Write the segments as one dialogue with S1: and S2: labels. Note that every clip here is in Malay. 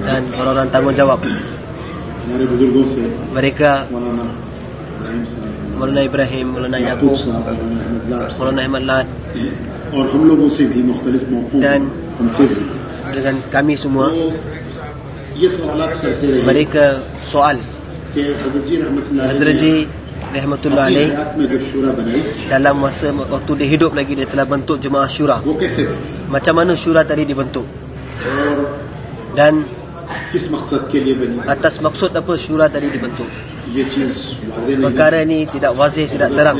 S1: dan orang-orang tanggungjawab. Mereka Maulana Ibrahim, Maulana Yaqub, Maulana Ahmad Lad, dan dengan kami semua. Mereka soal Hazrat Rahmatullah alaih dalam masa waktu dia hidup lagi, dia telah bentuk jemaah syura. Macam mana syura tadi dibentuk, dan atas maksud apa syura tadi dibentuk. Perkara ini tidak wazih, tidak terang.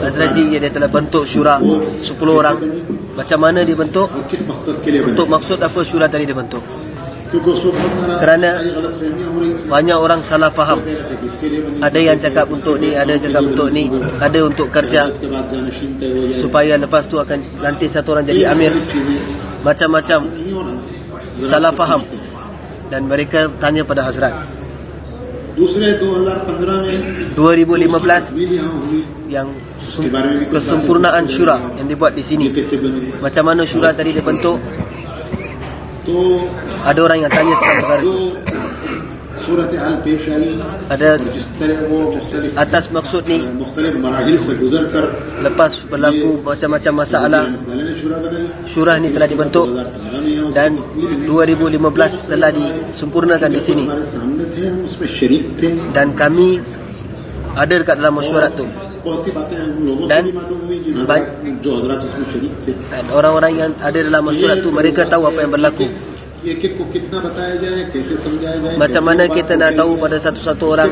S1: Hazrat Ji dia telah bentuk syura 10 orang. Macam mana dibentuk, untuk maksud apa syura tadi dibentuk. Kerana banyak orang salah faham. Ada yang cakap untuk ni, ada cakap untuk ni, ada untuk kerja, supaya lepas tu akan nanti satu orang jadi amir. Macam-macam salah faham. Dan mereka tanya pada Hazrat. 2015 yang kesempurnaan syura yang dibuat di sini. Macam mana syura tadi dibentuk? Ada orang yang tanya tentang perkara itu. Ada atas maksud ni, lepas berlaku macam-macam masalah, syura ni telah dibentuk dan 2015 telah disempurnakan di sini. Dan kami ada dekat dalam mesyuarat tu. Dan orang-orang yang ada dalam mesyuarat tu, mereka tahu apa yang berlaku. Macam mana kita nak tahu pada satu-satu orang?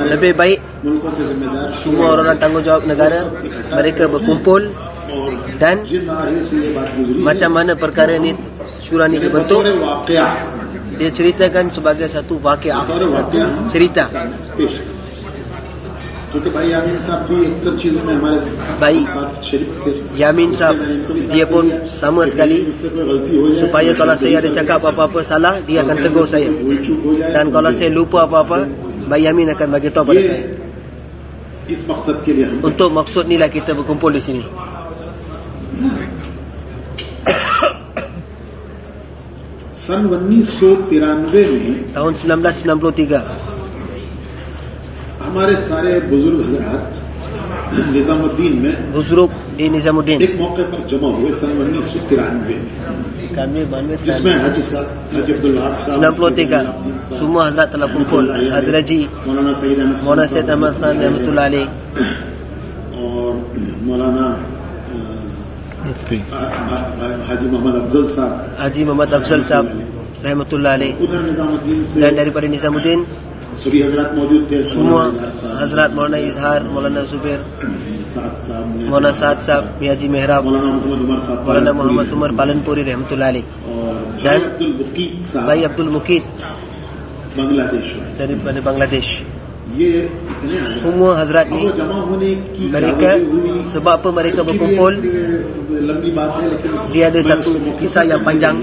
S1: Lebih baik semua orang tanggungjawab negara mereka berkumpul, dan macam mana perkara ni, syura ni dibentuk, dia ceritakan sebagai satu waqiah, satu cerita. Baik Yamin Sahab, dia pun sama sekali, supaya kalau saya ada cakap apa-apa salah, dia akan tegur saya. Dan kalau saya lupa apa-apa, Baik Yamin akan bagi tahu pada saya. Untuk maksud ni lah kita berkumpul di sini. Tahun 1993
S2: हमारे सारे बुजुर्ग हजरात निजामुद्दीन में
S1: बुजुर्ग निजामुद्दीन
S2: एक मौके पर जमा हुए सन 1993 जिसमें हाजी साहब हाजी अब्दुल वहाब साहब
S1: 93 semua Hazrat telah kumpul. Hazrat Ji, Maulana Syed Ahmad Khan Rahmatullah alaih,
S2: और मौलाना मुफ्ती हाजी मोहम्मद अफजल साहब,
S1: Haji Muhammad Afzal Sahab Rahmatullah alaih,
S2: उधर निजामुद्दीन से
S1: dan daripada Nizamuddin
S2: सभी हजरात मौजूद थे.
S1: semua Hazrat Maulana Izhar, Maulana Zubair, Maulana Saad Sahab, Miyaji Mehrab, Maulana Muhammad Umar Palanpuri Rahmatullah alaih, dan Bhai Abdul Muqid daripada Bangladesh. Semua Hazrat ni, mereka, sebab apa mereka berkumpul, dia ada satu kisah yang panjang.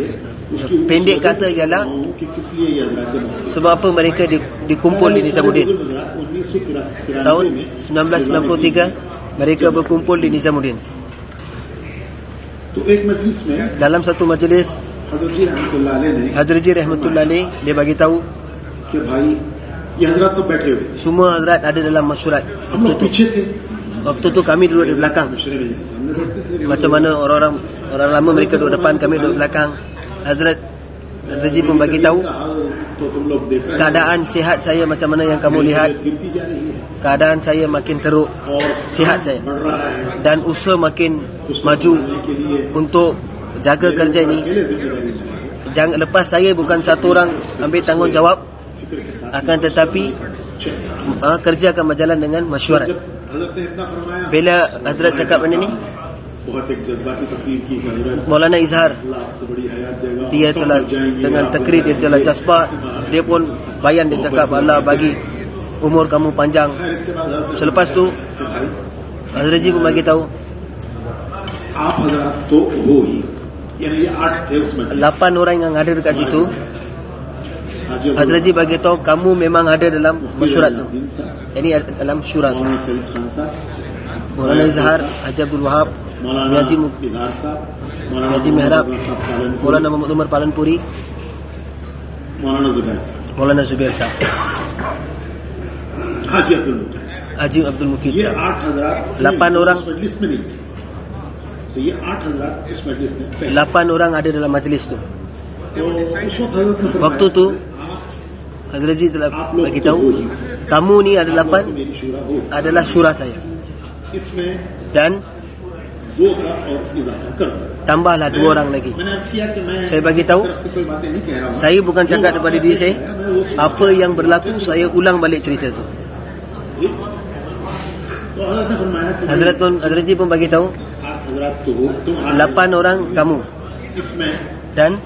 S1: Pendek kata ialah, sebab apa mereka dikumpul di Nizamuddin. Tahun 1993 mereka berkumpul di Nizamuddin. Dalam satu majlis, Hazrat Ji Rahmatullah alaih, dia bagi tahu semua Hazrat ada dalam masyurat. Waktu tu kami duduk di belakang. Macam mana orang lama mereka duduk depan, kami duduk belakang. Hazrat Ji pun bagi tahu keadaan sihat saya macam mana yang kamu lihat. Keadaan saya makin teruk, sihat saya, dan usaha makin maju untuk jaga kerja ini. Jangan lepas saya bukan satu orang ambil tanggungjawab, akan tetapi kerja akan berjalan dengan masyuarat. Bila Hazrat cakap benda ni, Maulana Izhar, dia telah dengan takrir, dia telah jazbah, dia pun bayan, dia cakap Allah bagi umur kamu panjang. Selepas tu Hazrat Ji pun bagi tahu 8 orang yang ada dekat situ. Hazrat Ji bagi tahu kamu memang ada dalam masyurat tu. Ini dalam syura tu. Maulana Izhar, Haji Abdul Wahab, Miyaji Haji Mihrab, Maulana Muhammad Umar Palanpuri, Maulana Zubair Sahab, Haji Abdul Muqid Sahab. 8 orang. 8 orang ada dalam majlis tu. Waktu tu Hazrat Ji telah bagi tahu, kamu ni ada 8 adalah syura saya. Dan tambahlah 2 orang lagi. Saya bagi tahu, saya bukan cakap daripada diri saya, apa yang berlaku saya ulang balik cerita tu. Hazrat Ji pun bagi tahu 8 orang kamu dan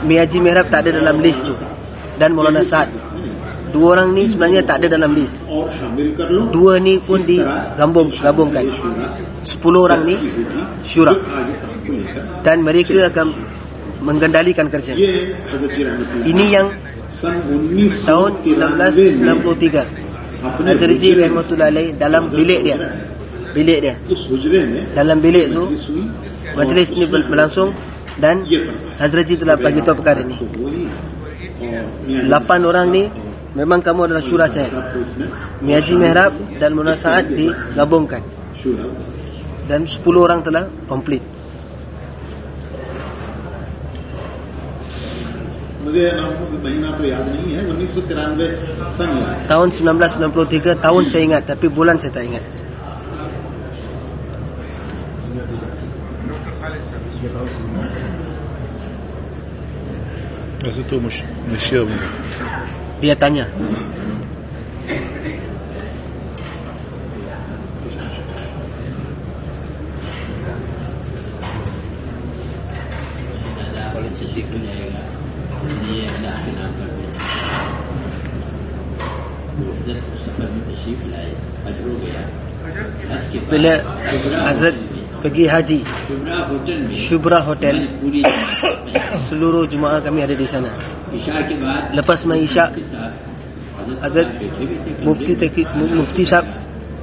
S1: Miyaji Mihrab tak ada dalam list tu, dan Maulana Saad. 2 orang ni sebenarnya tak ada dalam list. 2 ni pun digabungkan. 10 orang ni syura, dan mereka akan mengendalikan kerja. Ini yang tahun 1963 Hazrat Ji rahmatullah alaih dalam bilik dia. Dalam bilik tu majlis ni berlangsung, dan Hazrat Ji telah bagi tahu perkara ni. 8 orang ni memang kamu adalah syura saya. Miyaji Mihrab dan Maulana Saad digabungkan, dan 10 orang telah komplit. Tahun 1993, tahun saya ingat, tapi bulan saya tak ingat.
S3: Masa tu Malaysia punya.
S1: Dia tanya. Bila Hazrat pergi haji, Shubra Hotel, seluruh jemaah kami ada di sana. Lepas main Isyak, Hazrat Mufti Sahab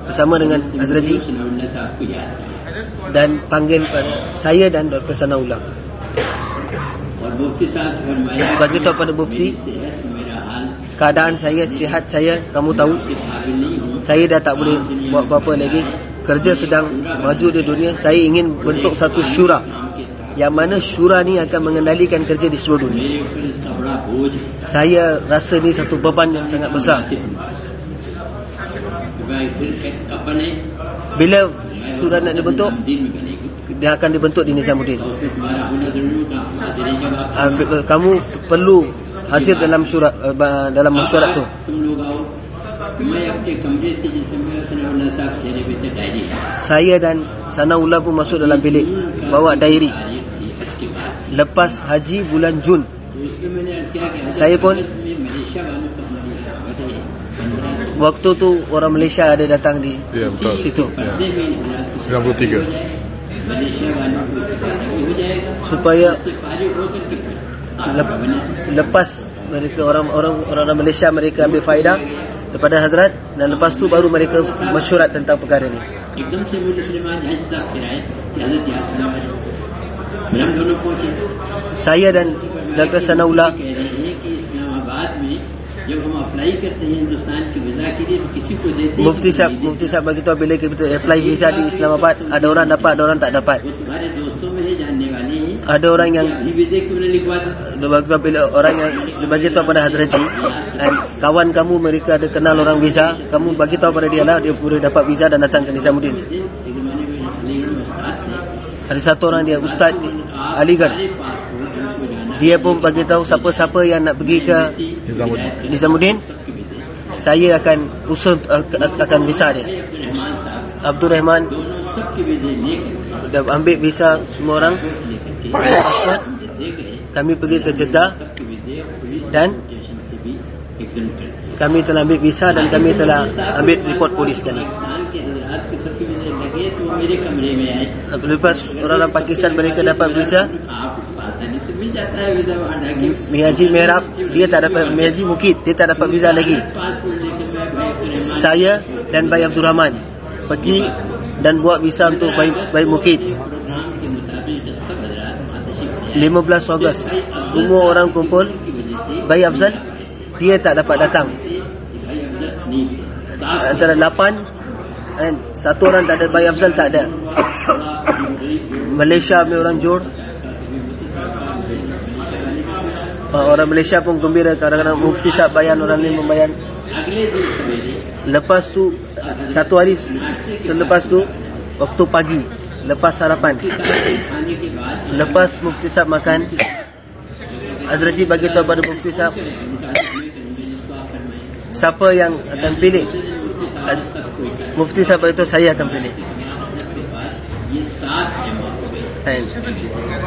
S1: bersama dengan Hazrat Ji dan panggil saya dan Dr. Sanaullah. Bagi tahu pada Mufti keadaan saya, sihat saya, kamu tahu saya dah tak boleh buat apa-apa lagi. Kerja sedang maju di dunia. Saya ingin bentuk satu syura, yang mana syura ni akan mengendalikan kerja di seluruh dunia. Saya rasa ni satu beban yang sangat besar. Bila syura nak dibentuk, dia akan dibentuk di Nizamuddin. Kamu perlu hasil dalam syura, dalam mesyuarat tu. Saya dan Sanaullah pun masuk dalam bilik, bawa diary. Lepas haji bulan Jun, saya pun waktu tu orang Malaysia ada datang di situ.
S3: 93.
S1: Supaya lepas mereka orang Malaysia, mereka ambil faedah daripada Hazrat, dan lepas tu baru mereka mesyuarat tentang perkara ni. Saya dan Dr. Sanaullah Mufti Sahab bagi tahu bila kita apply visa di Islamabad, ada orang dapat, ada orang tak dapat. Ada orang yang bila orang yang bagi tahu pada Hazrat Ji, kawan kamu mereka ada kenal orang visa, kamu bagi tahu pada dia lah, dia boleh dapat visa dan datang ke Nizamuddin. Ada satu orang dia Ustaz Aligarh, dia pun bagi tahu siapa-siapa yang nak pergi ke Nizamuddin, saya akan usul akan visa dia. Abdul Rahman dah ambil visa semua orang, pasport. Kami pergi ke Jeddah dan kami telah ambil visa dan kami telah ambil report polis sekali. Lepas orang-orang Pakistan mereka dapat visa, Miyaji Mihrab dia tak dapat, Miyaji Muqid dia tak dapat visa lagi. Saya dan Bayi Abdul Rahman pergi dan buat visa untuk bayi mukid. 15 Ogos semua orang kumpul. Bayi Afzal dia tak dapat datang. Antara 8 satu orang tak ada. Bayi Afzal tak ada. Malaysia punya orang jor. Orang Malaysia pun gembira. Kadang-kadang mufti sahab bayan, orang lain membayan. Lepas tu satu hari selepas tu, waktu pagi lepas sarapan, lepas mufti sahab makan, Hazrat bagi tahu pada mufti sahab siapa yang akan pilih. Mufti sahab itu saya akan pilih.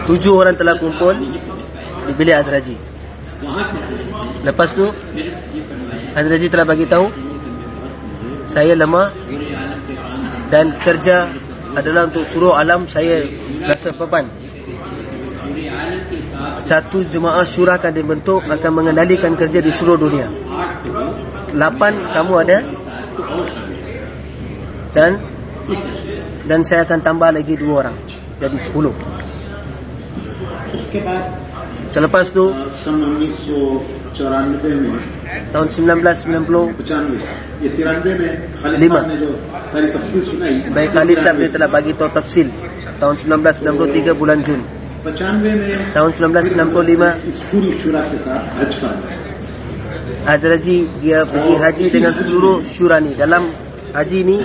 S1: 7 orang telah kumpul di bilik Hazrat. Lepas tu Hazrat telah bagi tahu saya lemah dan kerja adalah untuk seluruh alam. Saya rasa beban. Satu jemaah syura akan dibentuk, akan mengendalikan kerja di seluruh dunia. 8 kamu ada, dan saya akan tambah lagi 2 orang, jadi 10. Selepas tu tahun 1995, Baik Khalid Sahab dia telah bagi tahu tafsil. Tahun 1993 bulan Jun. Tahun 1995 Hazrat dia pergi haji dengan seluruh syura ni. Dalam haji ni,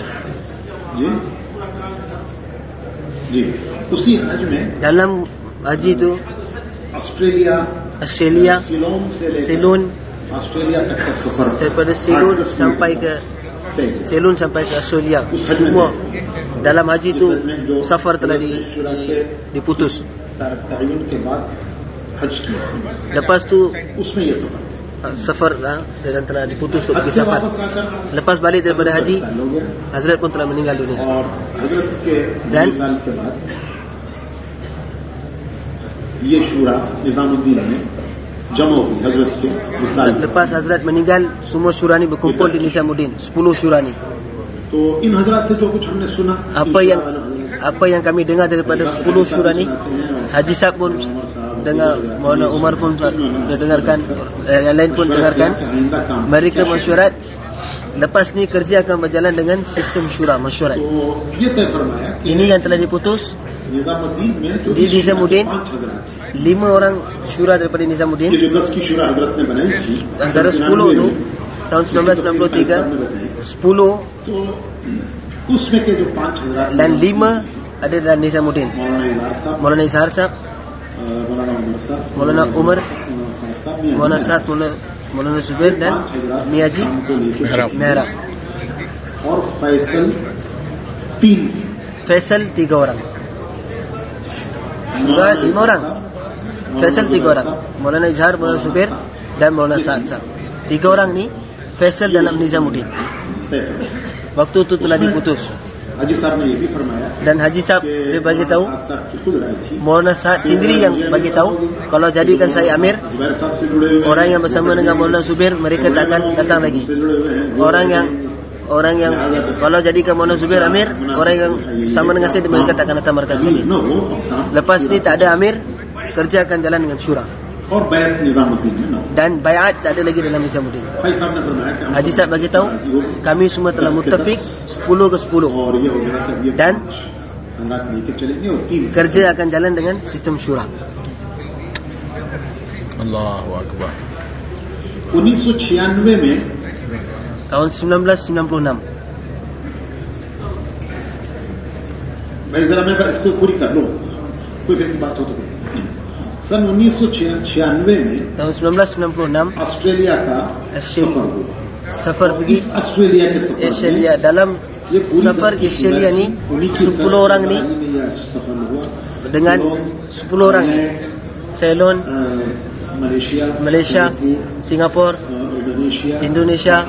S1: dalam haji tu Australia, Ceylon, daripada Ceylon sampai ke Australia, semua dalam haji tu safar telah diputus. Lepas tu safar dan telah diputus untuk pergi safar. Lepas balik daripada haji, Hazrat pun telah meninggal dunia. Dan lepas Hazrat meninggal, semua syura ni berkumpul di Nizamuddin. 10 syura ni. Apa yang kami dengar daripada 10 syura ni, Haji Sahab pun dengar, Maulana Umar pun dengarkan, yang lain pun dengarkan. Mereka mesyuarat lepas ni kerja akan berjalan dengan sistem syura mesyuarat. Ini yang telah diputus di Nizamuddin. 5 orang syura daripada Nizamuddin. Antara 10 tu tahun 1993, 10 dan 5 ada dalam Nizamuddin. Maulana Izhar Sahab, Maulana Umar, Maulana Saad, Maulana Zubair dan Niaji Merah. Faisal 3 orang. Syura 5 orang. Faisal 3 orang. Maulana Izhar, Maulana Zubair dan Maulana Saad Sahab. 3 orang ni Faisal dalam Nizamuddin. Waktu tu telah diputus. Dan Haji Sahab dia bagi tahu, Maulana Saad sendiri yang bagi tahu, kalau jadikan saya amir, orang yang bersama dengan Maulana Zubair mereka tak akan datang lagi. Orang yang kalau jadikan Maulana Zubair amir, orang yang sama dengan saya mereka tak akan datang markas lagi. Lepas ni tak ada amir, kerja akan jalan dengan syura. Dan bayat tak ada lagi dalam Nizamuddin. Haji Sahab bagi tahu, kami semua telah muttafiq 10 ke 10 dan kerja akan jalan dengan sistem syura.
S3: Allahu Akbar.
S2: 1996
S1: tahun 1996.
S2: मैं जरा मैं इसको पूरी कर लूं, कोई फिर बात हो तो सन 1996 में
S1: tahun 1996
S2: ऑस्ट्रेलिया का
S1: safar pergi
S2: ऑस्ट्रेलिया के
S1: Australia. Dalam safar Australia ni 10 orang ni dengan 10 orang ni Ceylon, Malaysia, Singapura, Indonesia,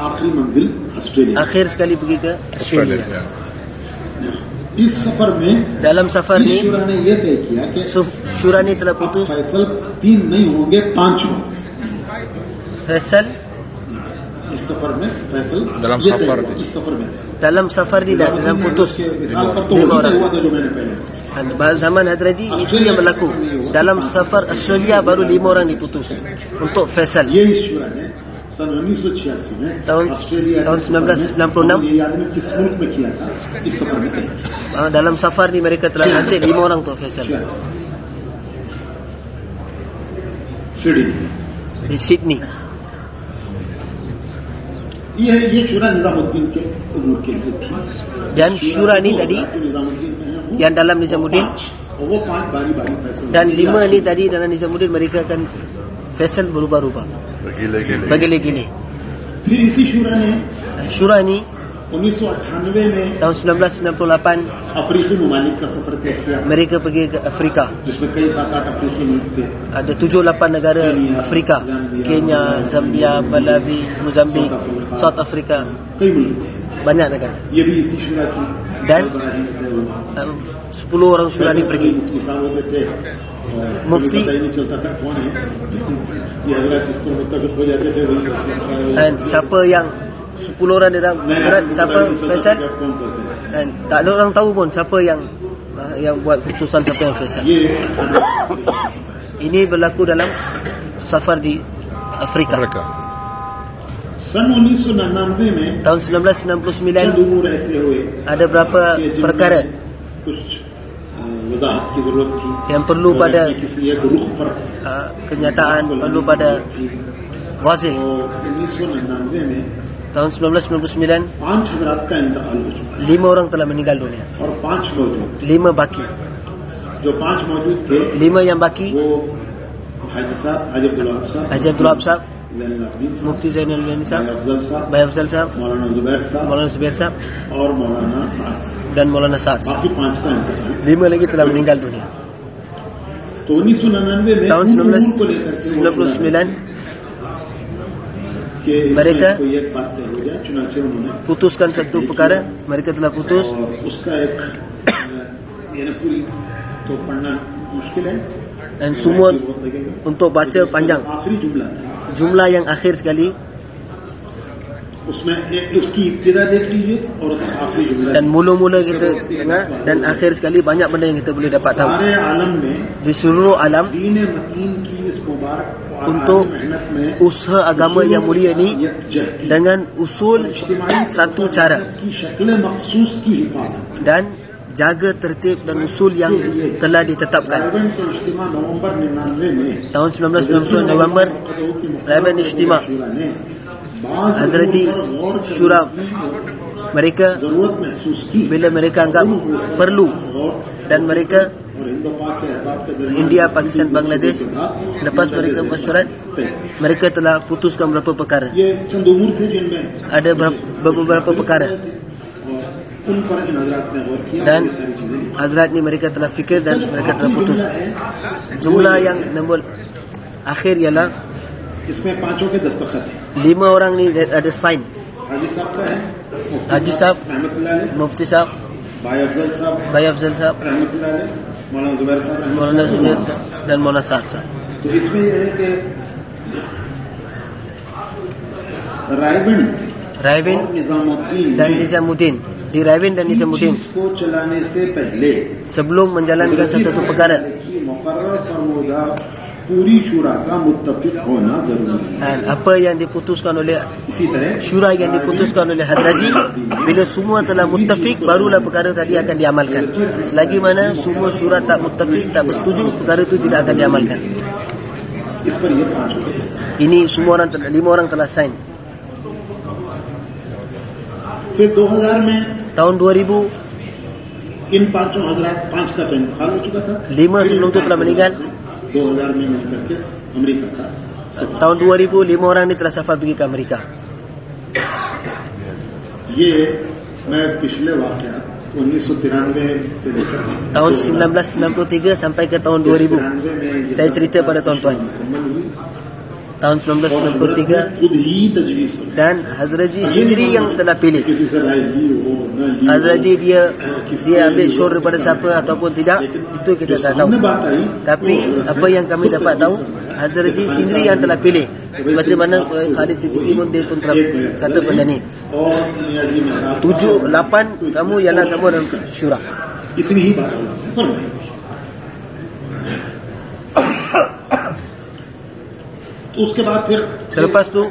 S1: akhir sekali pergi ke Australia.
S2: इस सफर में
S1: dalam safar ni
S2: शुरा ने यह तय किया कि
S1: syura ni telah putus.
S2: Faisal 3 नहीं होंगे 5 होंगे.
S1: Faisal
S2: इस सफर में फैसल
S3: dalam
S2: ये
S3: सफर
S2: तय हुआ, इस सफर में
S1: Dalam safar ni dah, dalam putus
S2: तो
S1: 5 orang.
S2: हुआ था जो मैंने पहले
S1: Pada zaman Hadraji itu yang berlaku. Dalam safar Australia baru 5 orang diputus untuk Faisal.
S2: ये ईश्वर ने सन 1986 में
S1: tahun
S2: ऑस्ट्रेलिया
S1: tahun 1996
S2: ये आदमी किस मुल्क में किया था इस सफर में तय किया।
S1: dalam safar ni mereka telah lantik 5 orang untuk Faisal
S2: Sydney
S1: di Sydney.
S2: ये शुरा निजामुद्दीन के उम्र के लिए थी।
S1: Dan syura ni tadi
S2: Nizamuddin में है वो
S1: yang dalam Nizamuddin
S2: और वो 5 बारी फैसल
S1: dan 5 ni tadi dalam Nizamuddin mereka akan Faisal berubah-ubah,
S3: Bergila-gila.
S1: bergili-gili.
S2: फिर इसी शुरा ने
S1: Syura ni
S2: 1998 में
S1: tahun 1998
S2: अफ्रीकी ममालिक का सफर तय किया
S1: mereka pergi ke Afrika.
S2: जिसमें कई 7-8 अफ्रीकी मुल्क थे।
S1: Ada 7-8 negara Afrika, Kenya, Zambia, Malawi, Mozambik, South Africa,
S2: कई मुल्क थे।
S1: banyak negara.
S2: ये भी इसी शुरा की
S1: Dan
S2: सरबराही में तय हुआ।
S1: 10 orang syura ni pergi.
S2: मुफ्ती साहब होते थे
S1: मुफ्ती
S2: पता ही नहीं चलता था कौन है ये हजरत जिसको मुत्तफिक हो जाते थे वही
S1: Dan siapa yang 10 orang dia dalam surat, siapa Faisal,
S2: कौन करते हैं
S1: dan tak ada orang tahu pun siapa yang buat keputusan siapa yang Faisal.
S2: ये
S1: Ini berlaku dalam safar di Afrika.
S3: Mereka.
S2: सन 1999 में
S1: Tahun
S2: चंद
S1: 1999
S2: उमूर ऐसे हुए
S1: ada berapa
S2: कि जिनमें
S1: perkara
S2: कुछ वजाहत की जरूरत थी
S1: yang perlu
S2: और
S1: pada
S2: ऐसे किसी एक रुख पर
S1: kenyataan, perlu pada wazih.
S2: तो 1999 में
S1: Tahun 1999
S2: 5 हजरात का इंतकाल हो चुका
S1: 5 orang telah meninggal dunia,
S2: और 5 मौजूद
S1: 5 baki.
S2: जो 5 मौजूद थे
S1: 5 yang baki,
S2: वो हाजी साहब हाजी अब्दुल वहाब साहब
S1: Haji Abdul Wahab Sahab,
S2: Zainul आबिदीन साहब
S1: Mufti Zainal Abidin
S2: भाई
S1: Sahab,
S2: अफजल साहब
S1: Bhai Afzal Sahab,
S2: मौलाना जुबैर साहब
S1: Maulana Zubair Sahab
S2: और मौलाना साद साहब।
S1: dan Maulana Saad Sahab.
S2: बाकी 5 का इंतकाल
S1: 5 lagi telah meninggal dunia.
S2: तो 1999 में
S1: Tahun
S2: उन उमूर को लेकर के वो
S1: 1999
S2: कि इसमें
S1: mereka
S2: कोई एक बात तय हो जाए चुनाचे उन्होंने
S1: putuskan satu perkara, mereka telah putus
S2: और उसका एक यानी पूरी तो पढ़ना मुश्किल है
S1: dan semua
S2: बहुत लगेगा
S1: untuk baca panjang.
S2: आखिरी जुमला था
S1: Jumlah yang akhir sekali
S2: उसमें एक उसकी इब्तिदा देख लीजिए और उसका आखिरी जुमला
S1: dan mula-mula kita dengar dan akhir sekali banyak benda yang kita boleh dapat tahu.
S2: सारे आलम में
S1: Di seluruh alam
S2: दीन मतीन की इस मुबारक और
S1: untuk
S2: आज़म मेहनत में
S1: usaha agama yang mulia ni
S2: यकजहती
S1: dengan usul satu cara
S2: की शक्ल मखसूस की हिफाजत
S1: dan jaga tertib dan usul yang telah ditetapkan.
S2: रायबन के इज्तिमा नवंबर 99 में
S1: Tahun 1999 November Raban Ijtima Hazraji Syura mereka
S2: जरूरत महसूस की
S1: bila mereka anggap perlu dan mereka
S2: और हिंदू पाक के अहबाब के दरमियान
S1: India, Pakistan, Bangladesh lepas mereka mesyuarat mereka telah putuskan beberapa perkara.
S2: ये चंद उमूर थे जिनमें
S1: Ada beberapa perkara
S2: और उन पर इन हजरात ने गौर किया
S1: dan
S2: और ये सारी चीजें लिखी।
S1: Hazrat ni mereka telah fikir dan mereka telah putus. Jumlah yang nombor akhir ialah
S2: इसमें 5 के दस्तखत हैं
S1: 5 orang ni ada sign.
S2: हाजी साहब का है
S1: Haji Sahab,
S2: रहमतुल्लाह अलैह,
S1: Mufti Sahab,
S2: भाई अफजल साहब
S1: Bhai Afzal Sahab,
S2: रहमतुल्लाह अलैह, मौलाना जुबैर साहब
S1: Maulana
S2: रहमतुल्लाह
S1: Zubair
S2: अलैह।
S1: dan Maulana Saad Sahab.
S2: तो इसमें यह है कि रायबन
S1: Raivin
S2: और निजामुद्दीन
S1: dan
S2: ने
S1: Nizamuddin. Di Raivin dan Nizamuddin
S2: चीज को चलाने से पहले
S1: sebelum menjalankan satu perkara
S2: की मुकर्रर फरमूदा पूरी शुरा का मुत्तफिक होना जरूरी है।
S1: dan apa yang diputuskan oleh
S2: इसी तरह
S1: syura yang diputuskan oleh Hadraji, bila semua telah muttafik barulah perkara tadi akan diamalkan. Selagi mana semua syura tak muttafik, tak bersetuju, perkara itu tidak akan diamalkan.
S2: इस पर ये 5 हो गए।
S1: Ini semua orang 5 orang telah sign.
S2: फिर 2000 में
S1: Tahun 2000
S2: इन 5 हजरात 5 का तो इंतकाल हो चुका था।
S1: 5 sebelum itu telah meninggal.
S2: 2000 में मिल करके अमेरिका का
S1: Tahun 2000 5 orang ni telah safar pergi ke Amerika.
S2: ये मैं पिछले वाकया 1993 से लेकर
S1: Tahun 1993 sampai ke tahun 2000 saya cerita pada tuan-tuan. Tahun 1993
S2: खुद ही तजवीज सुनी।
S1: dan Hazraji sendiri yang telah pilih.
S2: किसी से राय ली हो न ली हो।
S1: Hazraji dia ambil syur daripada siapa ataupun tidak, itu kita tak tahu.
S2: सामने बात आई
S1: Tapi apa yang kami dapat tahu, Hazrat Haji sendiri yang telah pilih. Seperti mana Khalid Siddiqui pun dia pun telah kata pada ni. 7, 8 kamu ialah kamu dalam syura.
S2: इतनी ही बात फरमाई थी। तो उसके बाद फिर
S1: Selepas tu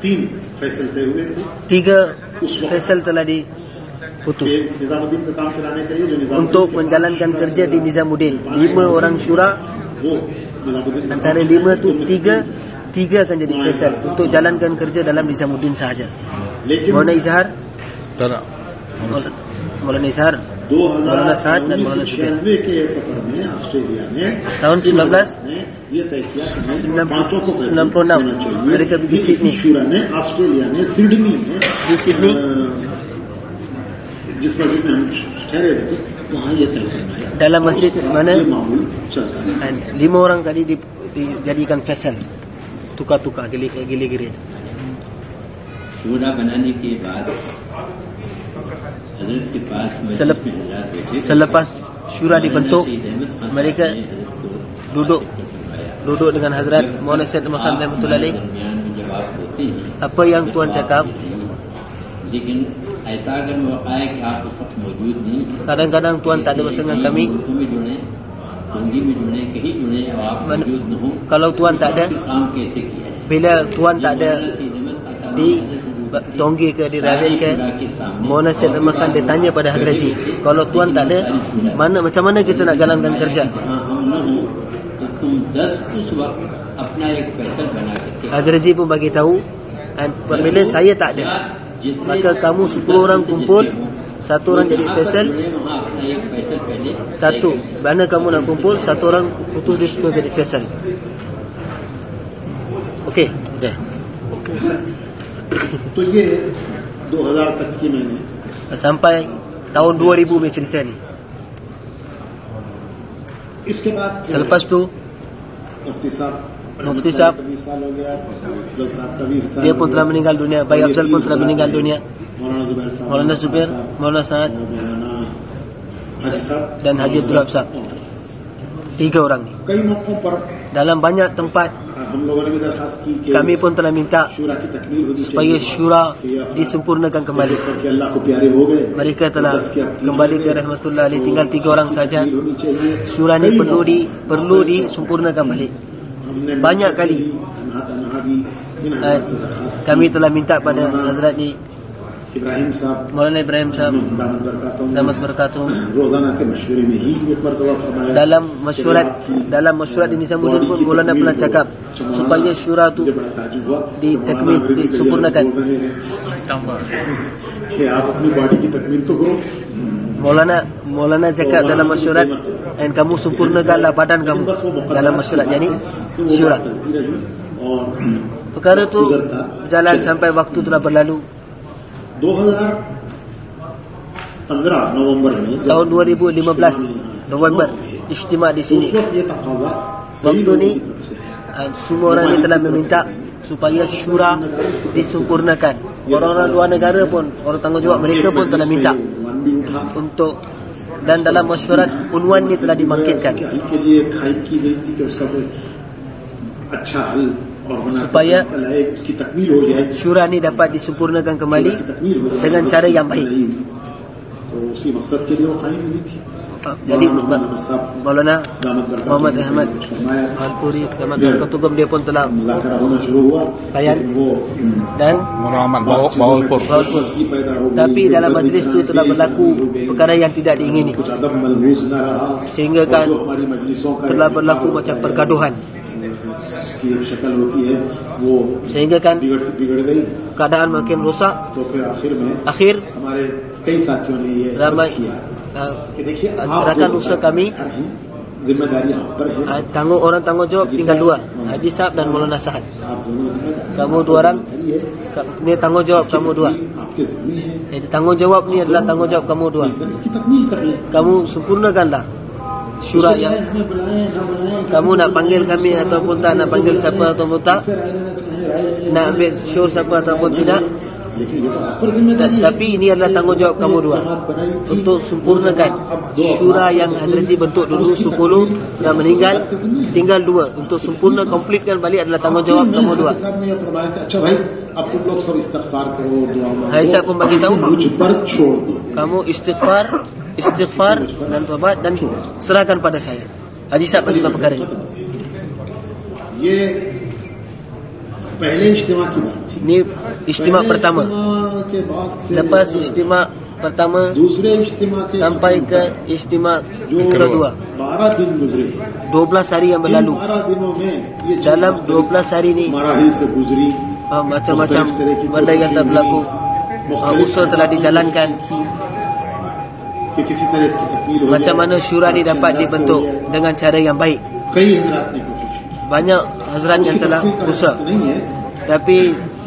S2: 3 फैसल तय हुए थे।
S1: 3 faisal telah diputus
S2: निजामुद्दीन का काम चलाने के लिए जो Nizamuddin
S1: untuk menjalankan kerja di Nizamuddin. 5 orang syura,
S2: वो निजामुद्दीन
S1: antara 5 tu 3 akan jadi faisal untuk jalankan kerja dalam Nizamuddin sahaja.
S2: लेकिन
S1: Maulana Izhar,
S3: Tak nak.
S1: Maulana Izhar, Maulana Saad dan Maulana Subir.
S2: 1996 के सफर में ऑस्ट्रेलिया में
S1: Tahun 1996
S2: ने ये तय किया कि पांचों को देना चाहिए।
S1: mereka pergi Sydney.
S2: शूरा ने ऑस्ट्रेलिया ने सिडनी में
S1: Di Sydney
S2: जिस मस्जिद में हम ठहरे थे वहाँ ये तय करना है।
S1: dalam masjid mana
S2: ये मामूल चलता है।
S1: 5 orang tadi dijadikan faisal, tukar-tukar, gili-gili.
S4: शूरा बनाने के बाद हजरत के पास
S1: Selepas syura dibentuk, mereka duduk dengan Hazrat Maulana Syed Ahmad Rahmatullah Alaih.
S4: जवाब होते हैं,
S1: Apa yang Tuan cakap,
S4: लेकिन ऐसा अगर मौका है कि आप उस वक्त मौजूद नहीं,
S1: kadang-kadang Tuan tak ada bersama dengan kami.
S4: Urdu में जुड़े, हिंदी में जुड़े, कहीं जुड़े और आप मौजूद न हो,
S1: Kalau Tuan tak ada,
S4: काम कैसे किया है?
S1: bila Tuan tak ada di Tonggi ke di Raven ke, Maulana Syed Ahmad Khan dia tanya pada Hazrat Haji, kalau Tuan tak ada, macam mana kita nak jalankan kerja?
S4: हम न हो तो तुम 10 उस वक्त अपना एक फैसल बना के
S1: Hazrat Haji pun bagi tahu, apabila saya tak ada, maka kamu 10 orang kumpul, 1 orang jadi faisal,
S4: वहाँ अपना एक फैसल पहले
S1: 1 mana kamu nak kumpul, 1 orang putus dia semua jadi faisal. Okey. Dah.
S2: तो ये 2000 तक की मैंने
S1: Sampai tahun 2000 punya cerita ni.
S2: इसके बाद
S1: Selepas tu
S2: मुफ्ती साहब
S1: Mufti Sahab
S2: साल हो गया, अफजल साहब का भी साल
S1: dia
S2: हो
S1: pun
S2: गया,
S1: telah meninggal dunia. Bayi Afzal pun telah meninggal dunia.
S2: मौलाना जुबैर साहब,
S1: Maulana Zubir, Maulana Saad
S2: और मौलाना हाजी साहब
S1: dan Haji Abdul Wahab Sahab. 3 orang ni.
S2: कई मौकों पर
S1: Dalam banyak tempat
S2: हम लोगों ने भी दरखास्त की कि
S1: kami pun telah minta
S2: शूरा की तकमील होनी
S1: supaya
S2: चाहिए
S1: syura disempurnakan kembali.
S2: कि अल्लाह को प्यारे हो गए,
S1: Mereka telah kembali ke rahmatullah alaih, tinggal 3 orang saja.
S2: तकमील होनी चाहिए।
S1: Syura ni perlu disempurnakan balik.
S2: हमने
S1: Banyak kali kami telah minta pada Hazrat ni
S2: Ibrahim साहब
S1: Maulana Ibrahim Sahab damat berkatuh
S2: रोजाना के मशवरे में ही एक मरतबा फरमाया
S1: dalam masyurat di Nizamuddin pun Maulana pernah cakap supaya syura tu disempurnakan.
S2: कि आप अपनी बॉडी की तकमील तो करो।
S1: Maulana cakap dalam masyurat, dan kamu sempurnakanlah badan kamu dalam masyurat, yani syura.
S2: और
S1: Perkara tu jalan sampai waktu telah berlalu.
S2: 2015 नवंबर में
S1: Tahun 2015 November ijtima di sini.
S2: उस वक्त ये तकाजा
S1: Waktu ni semua orang ni telah meminta supaya syura disempurnakan. Orang-orang luar negara pun, orang tanggungjawab mereka pun telah minta untuk, dan dalam masyurat unwan ni telah dimangkitkan
S2: के लिए खाई की गई थी कि उसका कोई अच्छा हल और बना
S1: supaya
S2: उसकी तकमील हो जाए,
S1: syura ni dapat disempurnakan kembali
S2: तकमील हो जाए
S1: dengan cara yang baik.
S2: तो उसी मकसद के लिए वो खाई हुई थी।
S1: Jadi Maulana Muhammad Ahmad
S2: फरमाया
S1: Al-Puri Damat Ketugam dia pun telah
S2: मुज़ाकरा होना शुरू हुआ,
S1: bayan
S2: वो
S1: dan
S3: Muhammad Bawalpur.
S2: वसी पैदा हो गई।
S1: tapi dalam majlis itu telah berlaku perkara yang tidak diingini,
S2: कुछ अदब मलबूस न रहा,
S1: sehingga kan
S2: जो हमारी मजलिसों का
S1: telah berlaku macam pergaduhan,
S2: की एक शक्ल होती है वो
S1: sehingga kan
S2: बिगड़ गई।
S1: keadaan makin rosak.
S2: तो फिर आखिर में
S1: Akhir
S2: हमारे कई साथियों ने ये
S1: ramai
S2: अर्ज किया कि देखिए
S1: rakan usaha kami,
S2: जिम्मेदारी आप पर है,
S1: orang tanggungjawab tinggal 2, Haji Sahab dan Maulana Sahad.
S2: आप दोनों जिम्मेदार
S1: Kamu 2 orang, ni tanggungjawab kamu 2.
S2: आपके जिम्मे है,
S1: Jadi tanggungjawab ni adalah tanggungjawab kamu 2.
S2: इसकी तकमील कर ले।
S1: Kamu sempurnakanlah syura yang
S2: हमें बुलाएं ना बुलाएं,
S1: kamu nak panggil kami ataupun tak, nak panggil siapa ataupun tak, nak ambil syur siapa ataupun tidak,
S2: लेकिन ये तो आप पर जिम्मेदारी है।
S1: Tapi ini adalah tanggungjawab kamu dua untuk sempurnakan syura yang Hazreti bentuk dulu 10 sudah meninggal, tinggal 2 untuk sempurna komplitkan balik adalah tanggungjawab kamu dua.
S2: अच्छा भाई अब तुम लोग सब इस्तगफार करो, दुआ मांगो,
S1: Aisyah pun bagi tahu
S2: मुझ पर छोड़ दो।
S1: kamu istighfar dan taubat dan serahkan pada saya. Haji Sahab bagi tahu perkara ini.
S2: ये पहले इज्तिमा की बात थी।
S1: Ini istimak pertama.
S2: के बाद से
S1: Lepas istimak pertama
S2: दूसरे इज्तिमा के
S1: sampai ke istimak
S2: जो
S1: kedua,
S2: 12 दिन गुजरे,
S1: 12 hari yang berlalu.
S2: 12 दिनों में ये
S1: Dalam 12 hari ini
S2: मराहिल से गुजरी,
S1: macam-macam benda yang telah berlaku, usaha telah dijalankan.
S2: कि किसी तरह इसकी तकमील हो
S1: Macam
S2: जाए।
S1: mana syura ni dapat dibentuk dengan cara yang baik.
S2: कई हजरात ने कोशिश की।
S1: Banyak hazrat yang
S2: उसकी
S1: telah
S2: तफसील का
S1: berusaha,
S2: वक्त नहीं है
S1: tapi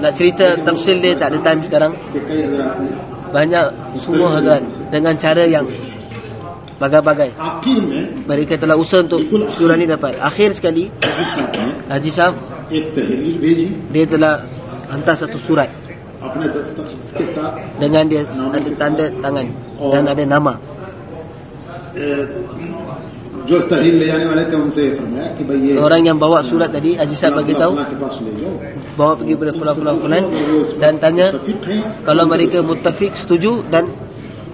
S1: nak cerita tafsil dia tak ada time sekarang.
S2: कि कई हजरात ने
S1: Banyak semua hazrat dengan cara yang bagai-bagai
S2: आखिर में
S1: mereka telah usaha untuk syura ni dapat. Akhir sekali Haji Sahab
S2: एक तहरीर भेजी
S1: dia telah hantar satu surat
S2: अपने दस्तखत के साथ।
S1: dengan dia ada tanda tangan dan ada nama.
S2: जो तहरीर ले जाने वाले थे उनसे ये फरमाया कि भाई ये
S1: Orang yang bawa surat tadi Haji Sahab bagi tahu
S2: फलां के पास ले जाओ,
S1: bawa pergi pada fulan dan tanya kalau mereka muttafiq, setuju dan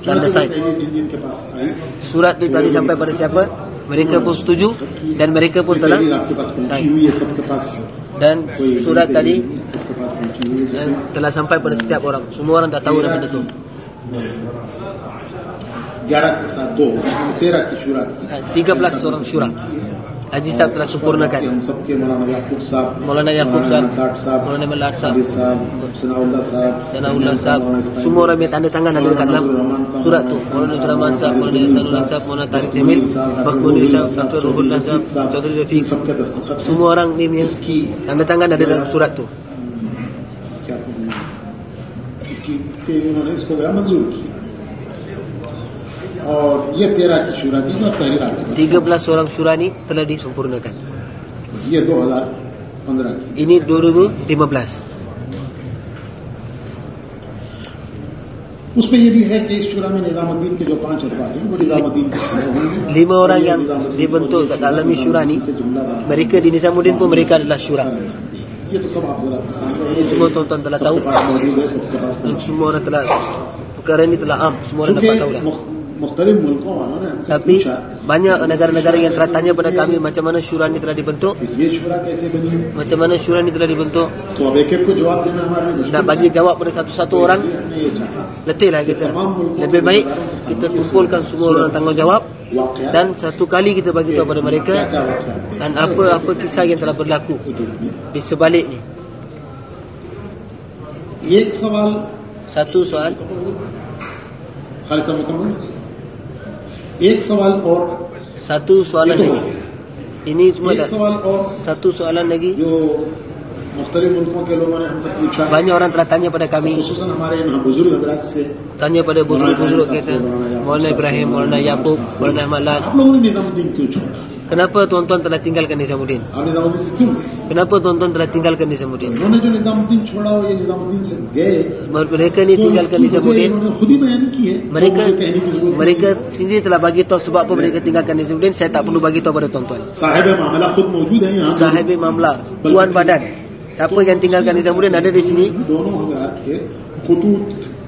S1: tanda sign.
S2: Indian के पास आई,
S1: Surat tu tadi sampai pada siapa? Mereka pun setuju dan mereka pun telah
S2: तहरीर आपके पास पहुंची
S1: sign.
S2: हुई है, सबके पास
S1: Dan
S2: कोई
S1: surat tadi
S2: सबके पास पहुंची हुई है।
S1: telah sampai pada setiap orang. Semua orang dah tahu dah benda tu.
S2: 11 के साथ 2 13 की शुरा
S1: 13 orang syura Haji Sahab telah sempurnakan.
S2: हम सबके मौलाना याकूब साहब,
S1: Maulana Yaqub Sahab,
S2: लाट साहब,
S1: Maulana Malak Sahab,
S2: हाफिज साहब, सनाउल्लाह साहब,
S1: Sanaullah Sahab, semua orang yang tanda tangan ada dekat dalam surat tu. Maulana Rahman Sahab, Maulana Ihsanullah Sahab, Maulana Tariq Jamil, Bakhbuni Sahab, Dr. Ruhullah Sahab, Chaudhry Rafiq,
S2: सबके दस्तखत
S1: semua orang ni punya tanda tangan ada dalam surat tu.
S2: क्या कहूँ, कि उन्होंने इसको गया मंजूर किया। और ये 13 की शुरा थी जो तहरीर आ गई,
S1: 13 orang syura ni telah disempurnakan.
S2: ये 2015 की।
S1: Ini 2015.
S2: उसमें ये भी है कि इस शुरा में निजामुद्दीन के जो 5 अफराद हैं वो निजामुद्दीन के शुरा होंगे।
S1: 5 orang yang dibentuk dalam syura ni, mereka di Nizamuddin pun mereka adalah syura.
S2: ये तो सब आप जरा
S1: Ini semua tuan-tuan telah tahu
S2: मौजूद है, सबके पास
S1: dan semua orang telah, perkara ini telah am, semua orang dapat tahu dah.
S2: मुख्तलिफ मुल्कों वालों ने हमसे
S1: Tapi
S2: पूछा
S1: banyak negara-negara yang telah tanya pada kami macam mana syura ni telah dibentuk,
S2: कि ये शुरा कैसे बनी,
S1: macam mana syura ni telah dibentuk.
S2: तो अब एक एक को जवाब देना हमारे लिए
S1: Nak bagi jawab pada satu-satu orang
S2: हमने ये चाहा
S1: letihlah kita. Lebih baik kita kumpulkan semua orang tanggungjawab
S2: वाकया
S1: dan satu kali kita bagi tahu pada mereka
S2: क्या वाकया
S1: dan apa-apa kisah yang telah berlaku di sebalik ni.
S2: एक सवाल
S1: Satu soal,
S2: Khalid साहब मुकम्मल, एक सवाल और
S1: satu soalan
S2: ये तो
S1: lagi. Ini cuma
S2: एक
S1: dah
S2: सवाल और
S1: satu soalan lagi.
S2: जो मुख्तलिफ मुल्कों के लोगों ने हमसे पूछा,
S1: Banyak orang telah tanya pada kami,
S2: खुसूसन हमारे यहाँ बुजुर्ग हजरात से,
S1: tanya pada buzurg-buzurg kita, Maulana Ibrahim, Maulana Yaqub, Maulana Ahmad Lad,
S2: आप लोगों ने निजामुद्दीन क्यों छोड़ा,
S1: kenapa tuan-tuan telah tinggalkan Nizamuddin?
S2: आप निजामुद्दीन से क्यों गए?
S1: Kenapa tuan-tuan telah tinggalkan Nizamuddin?
S2: उन्होंने जो निजामुद्दीन छोड़ा हो, ये निजामुद्दीन से गए,
S1: Mereka ni
S2: तो
S1: tinggalkan
S2: उसकी वजह
S1: Nizamuddin.
S2: इन्होंने खुद ही बयान की है,
S1: Mereka
S2: मुझे कहने की जरूरत नहीं।
S1: mereka sendiri telah bagi tahu sebab apa mereka tinggalkan Nizamuddin. Saya tak perlu bagi tahu pada tuan-tuan.
S2: Sahib मामला खुद मौजूद है यहाँ,
S1: Sahib Mamla, Tuan Badan, siapa yang tinggalkan Nizamuddin ada di sini.
S2: दोनों हजरात के खुतूत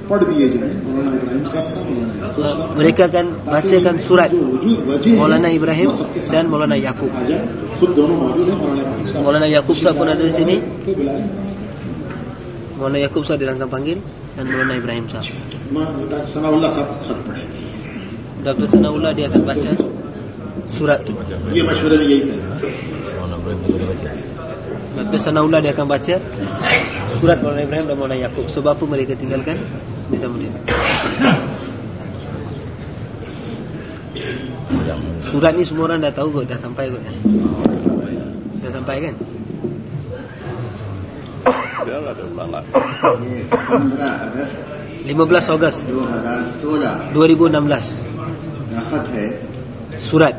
S2: पढ़ दिए जाए, मौलाना इब्राहिम साहब का, मौलाना याकूब साहब का,
S1: Mereka akan bacakan surat
S2: जो वजूद वजह है,
S1: Maulana Ibrahim
S2: वो सबके साथ
S1: dan Maulana Yaqub.
S2: आ जाए, खुद दोनों मौजूद है, मौलाना याकूब साहब
S1: Maulana Yaqub Sahab pun ada di sini.
S2: उसको बुलाएं,
S1: Maulana Yaqub Sahab dirangkap panggil dan Maulana Ibrahim Sahab.
S2: Doctor Sanaullah साहब खत पढ़ेंगे।
S1: Dr. Sanaullah dia akan baca surat tu.
S2: ये मशवरे में यही था।
S1: Dr. Sanaullah dia akan baca surat Maulana Ibrahim dan Maulana Yaqub. Sebab apa mereka tinggalkan Nizamuddin. Surat ni semua orang dah tahu kot, dah sampai kot kan? Dah sampai kan? 15 Ogos 2016
S4: खत है
S1: surat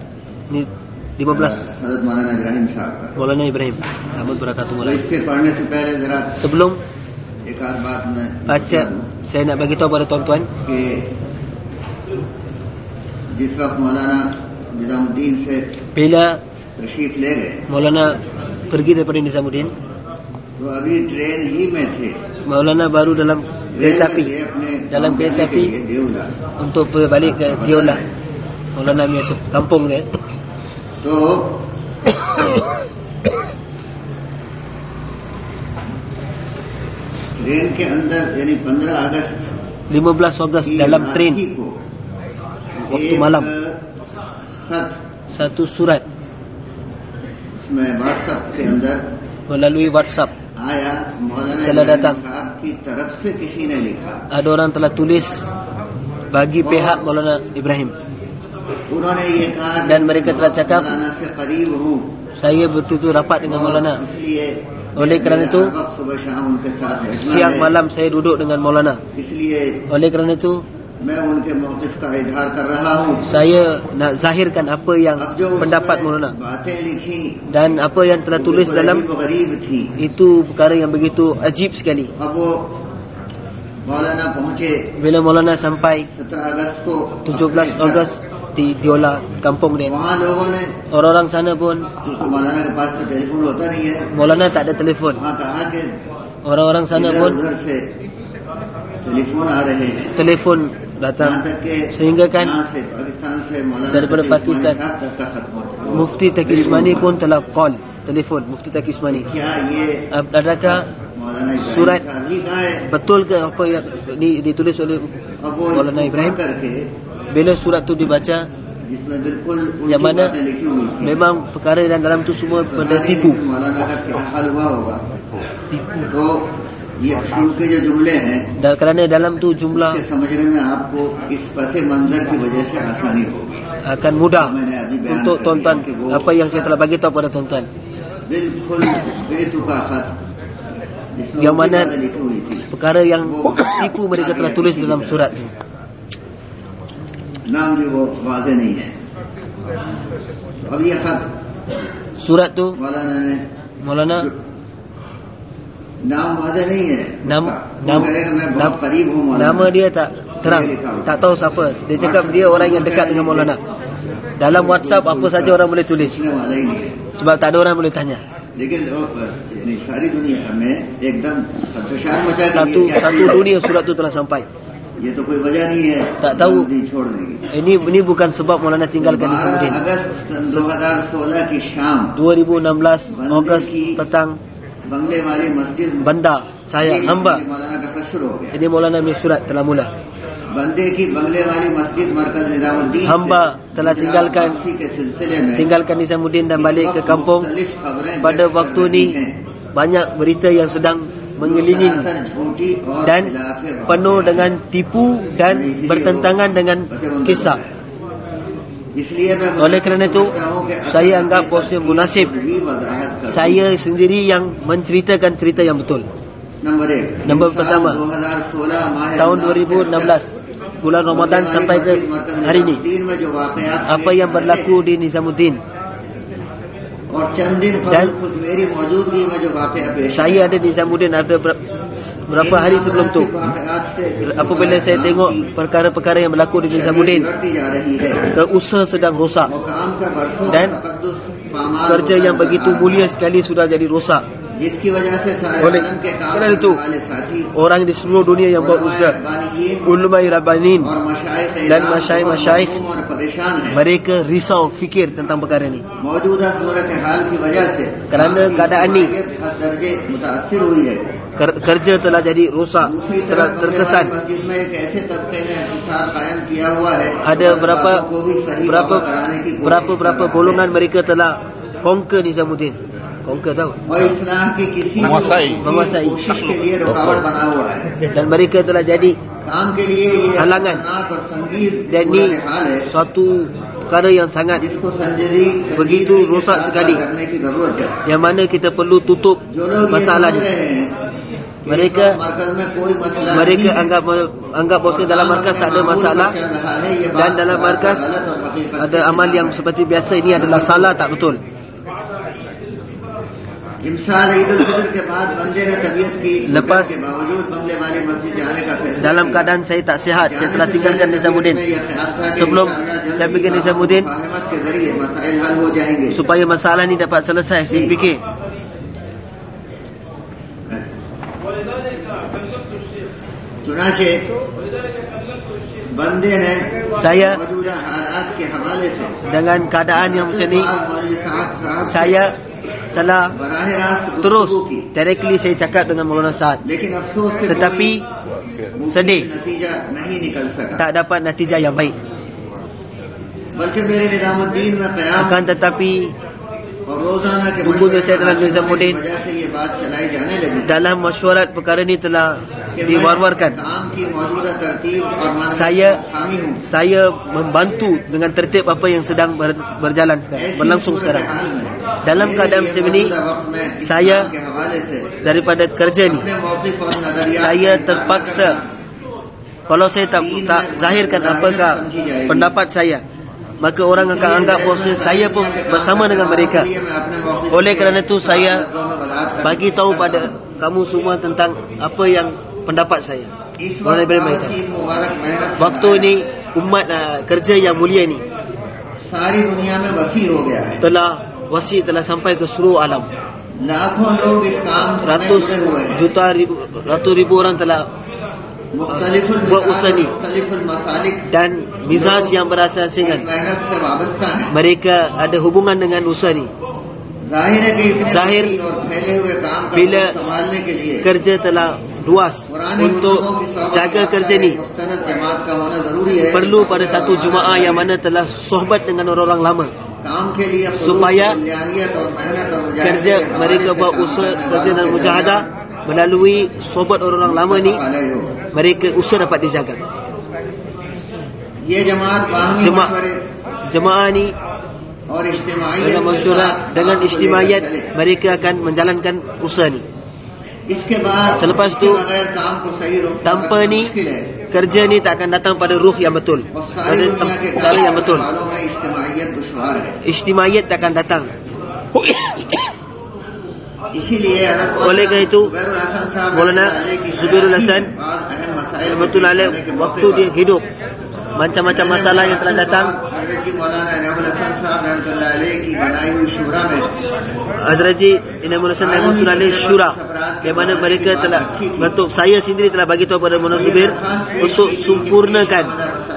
S1: ni 15
S4: हजरत मौलाना इब्राहिम साहब का।
S1: Maulana Ibrahim Ahmad Barakatuh
S4: तो
S1: Mullah.
S4: इसके पढ़ने से पहले जरा
S1: Sebelum
S4: एक आध बात मैं
S1: Baca, saya nak bagi tahu pada tuan-tuan,
S4: कि जिस वक्त मौलाना निजामुद्दीन से
S1: bila
S4: तशरीफ ले गए
S1: Maulana pergi daripada Nizamuddin,
S4: तो अभी ट्रेन ही में थे,
S1: Maulana baru dalam kereta api, dalam kereta api
S4: देवला।
S1: untuk balik ke Diola, Maulana punya kampung dia.
S4: तो ट्रेन के अंदर यानी 15 अगस्त
S1: 15 Ogos dalam train
S4: को
S1: waktu malam,
S4: खत
S1: satu surat
S4: उसमें व्हाट्सएप के अंदर
S1: melalui WhatsApp
S4: आया, मौलाना
S1: telah datang.
S4: साहब की तरफ से किसी ने लिखा।
S1: Ada orang telah tulis bagi pihak Maulana Ibrahim,
S4: उन्होंने ये कहा
S1: dan mereka telah cakap,
S4: मौलाना से करीब हूँ,
S1: saya betul-betul rapat dengan Maulana.
S4: इसलिए
S1: Oleh kerana itu,
S4: हर वक्त सुबह शाम उनके साथ बैठना
S1: siang
S4: है।
S1: malam saya duduk dengan Maulana.
S4: इसलिए
S1: Oleh kerana itu,
S4: मैं उनके मौक़िफ़ का इजहार कर रहा हूँ।
S1: saya nak zahirkan apa yang
S4: अब जो
S1: pendapat
S4: उसमें
S1: Maulana,
S4: बातें लिखी
S1: dan apa yang telah tulis
S4: वो
S1: dalam
S4: अजीब गरीब थी।
S1: itu perkara yang begitu ajib sekali.
S4: अब वो मौलाना पहुँचे
S1: Bila Maulana sampai
S4: 17 अगस्त को
S1: 17 Ogos di Diola, kampung dia,
S4: वहाँ लोगों ने,
S1: orang-orang sana pun,
S4: क्योंकि मौलाना के पास तो टेलीफोन होता नहीं है,
S1: Maulana tak ada telefon.
S4: वहाँ कहा कि
S1: Orang-orang sana
S4: इधर
S1: pun
S4: उधर से टेलीफोन आ रहे हैं,
S1: telefon
S4: यहाँ
S1: datang,
S4: तक के
S1: sehingga kan
S4: यहाँ से पाकिस्तान से मौलाना
S1: daripada
S4: तक
S1: Pakistan,
S4: साहब तक का खत्म हो गया।
S1: Mufti Taqi Usmani pun telah call, telefon Mufti Taqi Usmani.
S4: क्या ये
S1: Adakah
S4: मौलाना इब्राहिम
S1: surat
S4: साहब ही का है?
S1: betul ke apa yang ditulis oleh
S4: अब वो
S1: Maulana
S4: इसको
S1: Ibrahim?
S4: पढ़ करके
S1: Bila surat tu dibaca,
S4: जिसमें बिल्कुल
S1: yang
S4: उल्टी
S1: mana
S4: बातें लिखी हुई थी,
S1: memang perkara yang dalam tu semua benda
S4: पता
S1: tipu.
S4: नहीं मौलाना का क्या हाल हुआ होगा। तो ये शुरू के जो जुमले हैं,
S1: Dan kerana dalam tu
S4: उसके
S1: jumlah
S4: समझने में आपको इस पसे मंजर की वजह से आसानी होगी।
S1: akan mudah
S4: मैंने अभी बयान
S1: untuk
S4: कर
S1: tuan-tuan
S4: दिया कि वो
S1: apa yang saya telah bagi tahu pada tuan-tuan,
S4: बिल्कुल बेतुका खत जिसमें
S1: yang
S4: उल्टी
S1: mana
S4: बातें लिखी हुई थी,
S1: perkara yang tipu mereka telah tulis dalam surat tu.
S4: नाम भी वो वाज़ेह नहीं है। अब ये खत
S1: Surat tu
S4: मौलाना ने,
S1: Maulana
S4: नाम वाज़ेह नहीं है,
S1: Nam,
S4: वो
S1: nam,
S4: कहेगा मैं
S1: nam,
S4: बहुत करीब हूँ मौलाना।
S1: nama dia tak terang, tak tahu siapa. Dia cakap dia orang yang dekat dengan Maulana. Dalam WhatsApp apa saja orang boleh tulis,
S4: इसमें वाला ही नहीं है।
S1: sebab tak ada orang boleh tanya.
S4: लेकिन यानी सारी दुनिया में एकदम खदशान मचा दी
S1: Satu
S4: है कि
S1: satu dunia surat tu telah sampai.
S4: ये तो कोई वजह नहीं है,
S1: Tak tahu.
S4: नहीं छोड़ देगी।
S1: Ini bukan sebab Maulana tinggalkan
S4: 12
S1: Nizamuddin.
S4: अगस्त सन 2016 की शाम
S1: 2016 Ogos petang,
S4: बंगले वाली मस्जिद
S1: banda saya hamba.
S4: मौलाना का खत शुरू हो गया।
S1: Ini Maulana punya surat telah mula.
S4: बंदे की बंगले वाली मस्जिद मरकज निजामुद्दीन
S1: Hamba telah
S4: से
S1: tinggalkan-
S4: वापसी के सिलसिले में
S1: Tinggalkan Nizamuddin dan balik ke kampung.
S4: मुख्तलिफ खबरें
S1: Pada
S4: दर्ज
S1: waktu
S4: कर
S1: ni
S4: रही हैं,
S1: banyak berita yang sedang mengelilingi
S4: सरासर झूठी और
S1: dan
S4: खिलाफ
S1: penuh dengan tipu dan bertentangan dengan kisah.
S4: इसलिए मैं
S1: Oleh kerana itu, saya anggap bosnya munasib saya sendiri yang menceritakan cerita yang betul. Nombor pertama, tahun 2016 bulan Ramadan sampai ke hari ini, apa yang berlaku di Nizamuddin, dan saya ada di Nizamuddin ada berapa hari sebelum tu. Apabila saya tengok perkara-perkara yang berlaku di Nizamuddin, usaha sedang rosak dan kerja yang begitu mulia sekali sudah jadi rosak. Oleh kerana itu, orang di seluruh dunia yang buat usaha, ulama rabbanin dan masyaikh-masyaikh, mereka risau fikir tentang perkara ini. Kerana keadaan ni, kerja telah jadi rosak, telah terkesan. Ada berapa golongan mereka telah conquer Nizamuddin. Conquer tahu?
S3: Menguasai.
S1: Dan mereka telah jadi halangan. Dan ini suatu perkara yang sangat begitu rosak sekali, yang mana kita perlu tutup masalah ni. Mereka anggap bahawasanya dalam markas tak ada masalah, dan dalam markas ada amal yang seperti biasa, ini adalah salah, tak betul.
S4: इमसाल ईद उल फितर के बाद बंदे ने तबीयत की
S1: Lepas
S4: के बावजूद बंदे वाली मस्जिद जाने का फैसला
S1: dalam keadaan saya tak sihat, saya telah tinggalkan Nizamuddin. Sebelum saya pergi Nizamuddin,
S4: रहमत के जरिए मसाइल हल हो जाएंगे।
S1: supaya masalah ni dapat selesai, saya fikir
S4: चुनाचे बंदे ने
S1: saya
S4: मौजूदा हालात के हवाले से
S1: dengan keadaan yang macam ni,
S4: मौलवी साहब
S1: saya telah
S4: बराह रास्त
S1: terus
S4: गुफ्तगू की,
S1: directly saya cakap dengan Maulana Saad,
S4: लेकिन अफसोस से
S1: tetapi
S4: कोई
S1: sedih
S4: नतीजा नहीं निकल सका।
S1: tak dapat natijah yang baik.
S4: बल्कि मेरे निजामुद्दीन में कयाम
S1: Akan tetapi
S4: और रोजाना के
S1: Bukunya saya dalam Nizamuddin,
S4: वजह से ये बात चलाई जाने लगी
S1: dalam mesyuarat perkara ni telah
S4: कि
S1: diwar-warkan.
S4: काम की मौजूदा तरतीब और मानदंड
S1: Saya
S4: का हामी हूँ।
S1: saya membantu dengan tertib apa yang sedang berjalan sekarang, berlangsung sekarang. Dalam keadaan macam ini, saya daripada kerja ni, saya terpaksa, kalau saya tak zahirkan apakah pendapat saya, maka orang akan anggap bahawa saya pun bersama dengan mereka. Oleh kerana itu saya bagi tahu pada kamu semua tentang apa yang pendapat saya. Maulana Ibrahim beritahu, waktu ini umat kerja yang mulia ini
S4: सारी दुनिया में वसी हो गया है।
S1: telah wasi, telah sampai ke seluruh alam.
S4: लाखों लोग इस काम में
S1: Ratus
S4: जुटे हुए हैं।
S1: juta ratus ribu orang telah buat usaha ni,
S4: मुख्तलिफुल मसालिक
S1: dan mizaj yang berasaskan
S4: मेहनत से वाबस्ता है।
S1: mereka ada hubungan dengan usaha ni.
S4: जाहिर है कि इतने
S1: जाहिर
S4: वसी और फैले हुए काम को
S1: bila
S4: संभालने के लिए
S1: kerja telah luas
S4: पुरानी
S1: untuk
S4: बुजुर्गों की सोहबत
S1: jaga kerja ni,
S4: मुस्तनद जमात का होना जरूरी है।
S1: perlu pada satu jemaah yang mana telah sohbat dengan orang-orang lama,
S4: काम के लिए
S1: supaya
S4: खुलूस, और मेहनत और मुजाहिदे
S1: kerja
S4: के
S1: mereka
S4: हवाले
S1: buat
S4: से
S1: usaha
S4: काम
S1: kerja dan mujahadah melalui sohbat orang-orang lama ni,
S4: वाले हो।
S1: mereka usaha dapat dijaga.
S4: ये जमात बाहमी
S1: Jemaah
S4: मशवरे
S1: jemaah ni
S4: और इज्तिमाइयत
S1: dengan
S4: के
S1: masyarakat,
S4: साथ
S1: dengan
S4: काम को
S1: istimaiyat,
S4: लेकर चले।
S1: mereka akan menjalankan usaha ni.
S4: इसके बाद
S1: Selepas
S4: इसके
S1: tu,
S4: बगैर काम को सही रुख पर
S1: Tanpa
S4: रखना
S1: ni,
S4: मुश्किल है।
S1: kerja ni tak akan datang pada ruh yang betul,
S4: और सारी
S1: pada
S4: दुनिया के
S1: cara yang
S4: काम
S1: betul.
S4: वालों में इज्तिमाइयत दुश्वार है।
S1: Istimaiyat tak akan datang.
S4: इसीलिए
S1: Oleh kerana itu, Maulana Zubairul Hasan rahmatullahi alaih, waktu dia hidup, macam-macam masalah yang telah datang, Hadraji Inamul Hasan rahmatullahi alaih syura, yang mana mereka telah bentuk, saya sendiri telah bagi tahu pada Maulana Zubair untuk sempurnakan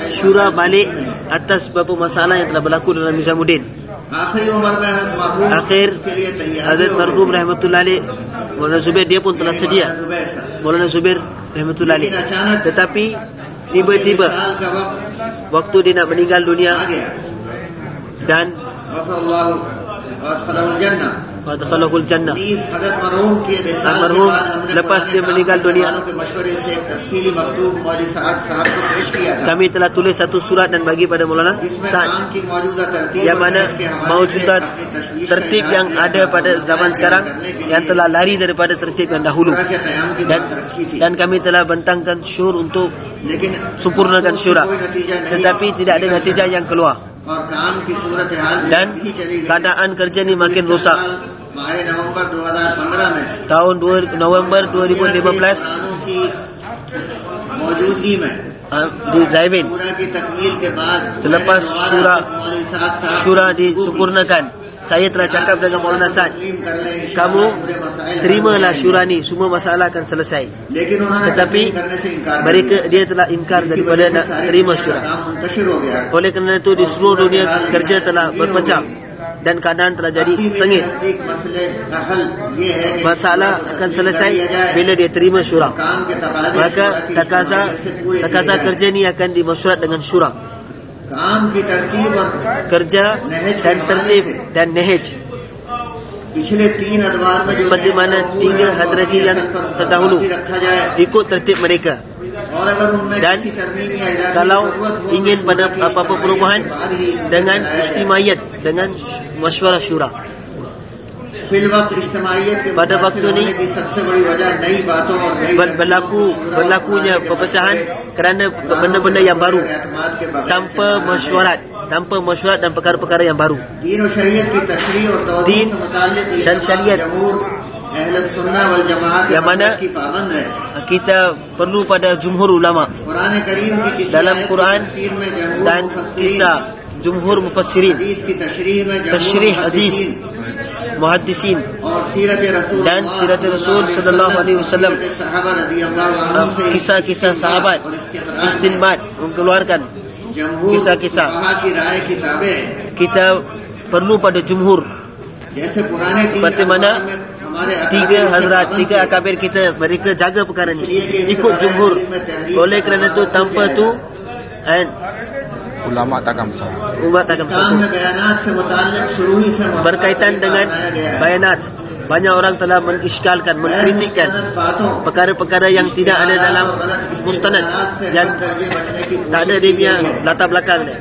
S1: syura balik atas beberapa masalah yang telah berlaku dalam Nizamuddin. Akhir Hazrat Marhum rahmatullahi alaih, Maulana Zubair dia pun telah sedia, Maulana Zubair rahmatullahi alaih. Tetapi tiba-tiba waktu dia nak meninggal dunia dan Wadkhalahul Jannah, almarhum lepas dia meninggal dunia, kami telah tulis satu surat dan bagi pada Maulana Saad, yang mana maujudat tertib yang ada pada zaman sekarang yang telah lari daripada tertib yang dahulu, dan kami telah bentangkan syur untuk sempurnakan syura, tetapi tidak ada natijah yang keluar, dan keadaan kerja ni makin rusak. Tahun November 2015 di drive-in, selepas syura disempurnakan, saya telah cakap dengan Maulana Saad, kamu terimalah syura ni, semua masalah akan selesai. Tetapi dia telah ingkar daripada nak terima syura. Oleh kerana itu, di seluruh dunia kerja telah berpecah dan keadaan telah jadi sengit. Masalah akan selesai bila dia terima syura. Maka takaza kerja ni akan dimasyurat dengan syura. Kerja dan tertib dan nehaj, seperti mana 3 hadraji yang terdahulu, ikut tertib mereka. Dan kalau ingin pada apa-apa perubahan, dengan istimaiyat, dengan masywarah syura. Pada waktu ni berlakunya perpecahan kerana benda-benda yang baru, tanpa masywarat, tanpa masyarakat dan perkara-perkara yang baru.
S4: दीन और शरीयत की तशरीह और तौहीद
S1: Din
S4: से मुताल्लिक़ ये
S1: dan syariat
S4: जमहूर अहले सुन्नह वल जमाअत के
S1: yang mana
S4: की पाबंद है।
S1: kita perlu pada jumhur ulama
S4: Quran करीम की किसी
S1: dalam
S4: आयत की
S1: Quran
S4: तफसीर में जमहूर
S1: dan
S4: मुफस्सिरीन,
S1: kisah jumhur mufassirin,
S4: हदीस की तशरीह में जमहूर
S1: tashrih hadis
S4: मुहद्दिसीन
S1: muhaddisin
S4: और सीरत रसूल
S1: dan sirat Rasul sallallahu alaihi wasallam,
S4: सहाबा रज़ियल्लाहु अन्हुम से
S1: kisah-kisah sahabat, istinbat, mengeluarkan
S4: जमहूर
S1: kisah-kisah.
S4: फुक़हा की राय किताबें हैं।
S1: kita perlu pada jumhur
S4: जैसे पुराने तीन
S1: seperti mana
S4: अखबार में हमारे
S1: tiga
S4: अकाबिर
S1: hazrat,
S4: पाबंद
S1: tiga
S4: थे।
S1: akabir kita, mereka jaga perkara ni, ikut jumhur. Oleh kerana itu tanpa tu
S5: ulama takkan bersama.
S1: umat akan
S4: काम
S1: bersatu.
S4: में बयानात से मुताल्लिक़ शुरू ही से
S1: Berkaitan dengan bayanat, banyak orang telah mengiskalkan, mengkritikkan perkara-perkara yang tidak ada dalam mustanad, yang tak ada dia punya latar belakang dia.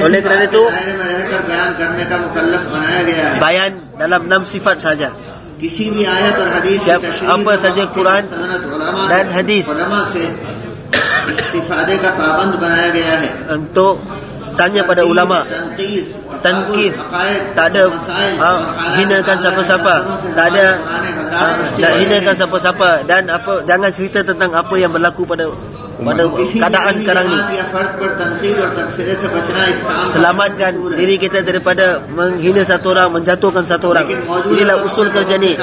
S4: oleh
S1: kerana itu,
S4: बयान करने का मुकल्लफ बनाया गया है।
S1: Bayan dalam 6 sifat saja.
S4: किसी भी आयत और हदीस की
S1: Siap,
S4: तशरीह
S1: apa saja Quran dan hadis
S4: उलमा से इस्तिफादे का पाबंद बनाया गया है।
S1: untuk tanya pada ulama, tankis, tak ada hinakan siapa-siapa, tak ada nak hinakan siapa-siapa, dan apa, jangan cerita tentang apa yang berlaku pada keadaan sekarang ni. Selamatkan diri kita daripada menghina satu orang, menjatuhkan satu orang. Inilah usul kerja ni.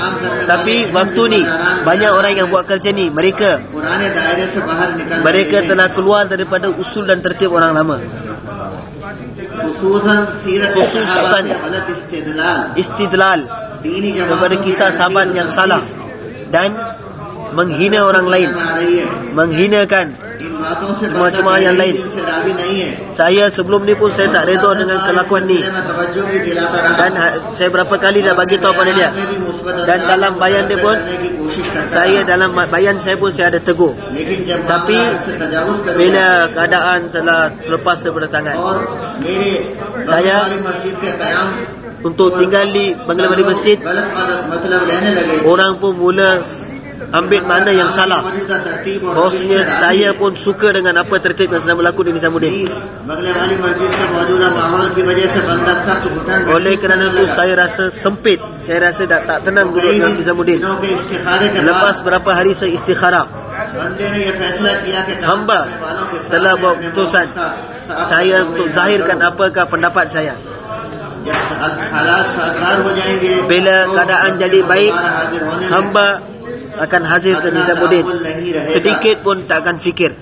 S1: Tapi waktu ni banyak orang yang buat kerja ni, mereka telah keluar daripada usul dan tertib orang lama. Khususan istidlal kepada kisah sahabat yang salah dan menghina orang lain, menghinakan jemaah-jemaah yang lain. Saya sebelum ni pun saya tak redha dengan kelakuan ni, dan saya berapa kali dah bagi tahu pada dia, dan dalam bayan dia pun dalam bayan saya pun saya ada tegur. Tapi bila keadaan telah terlepas daripada tangan, saya untuk tinggal di Bangla Bali Masjid, orang pun mula ambil makna yang salah. Bahawasanya saya pun suka dengan apa tertib yang sedang berlaku di Nizamuddin. Oleh kerana itu saya rasa sempit, saya rasa tak tenang duduk dengan Nizamuddin. Lepas berapa hari saya istikharah, hamba telah buat keputusan saya untuk zahirkan apakah pendapat saya. Bila keadaan jadi baik, hamba akan hadir ke Nizamuddin. Sedikit pun tak akan fikir.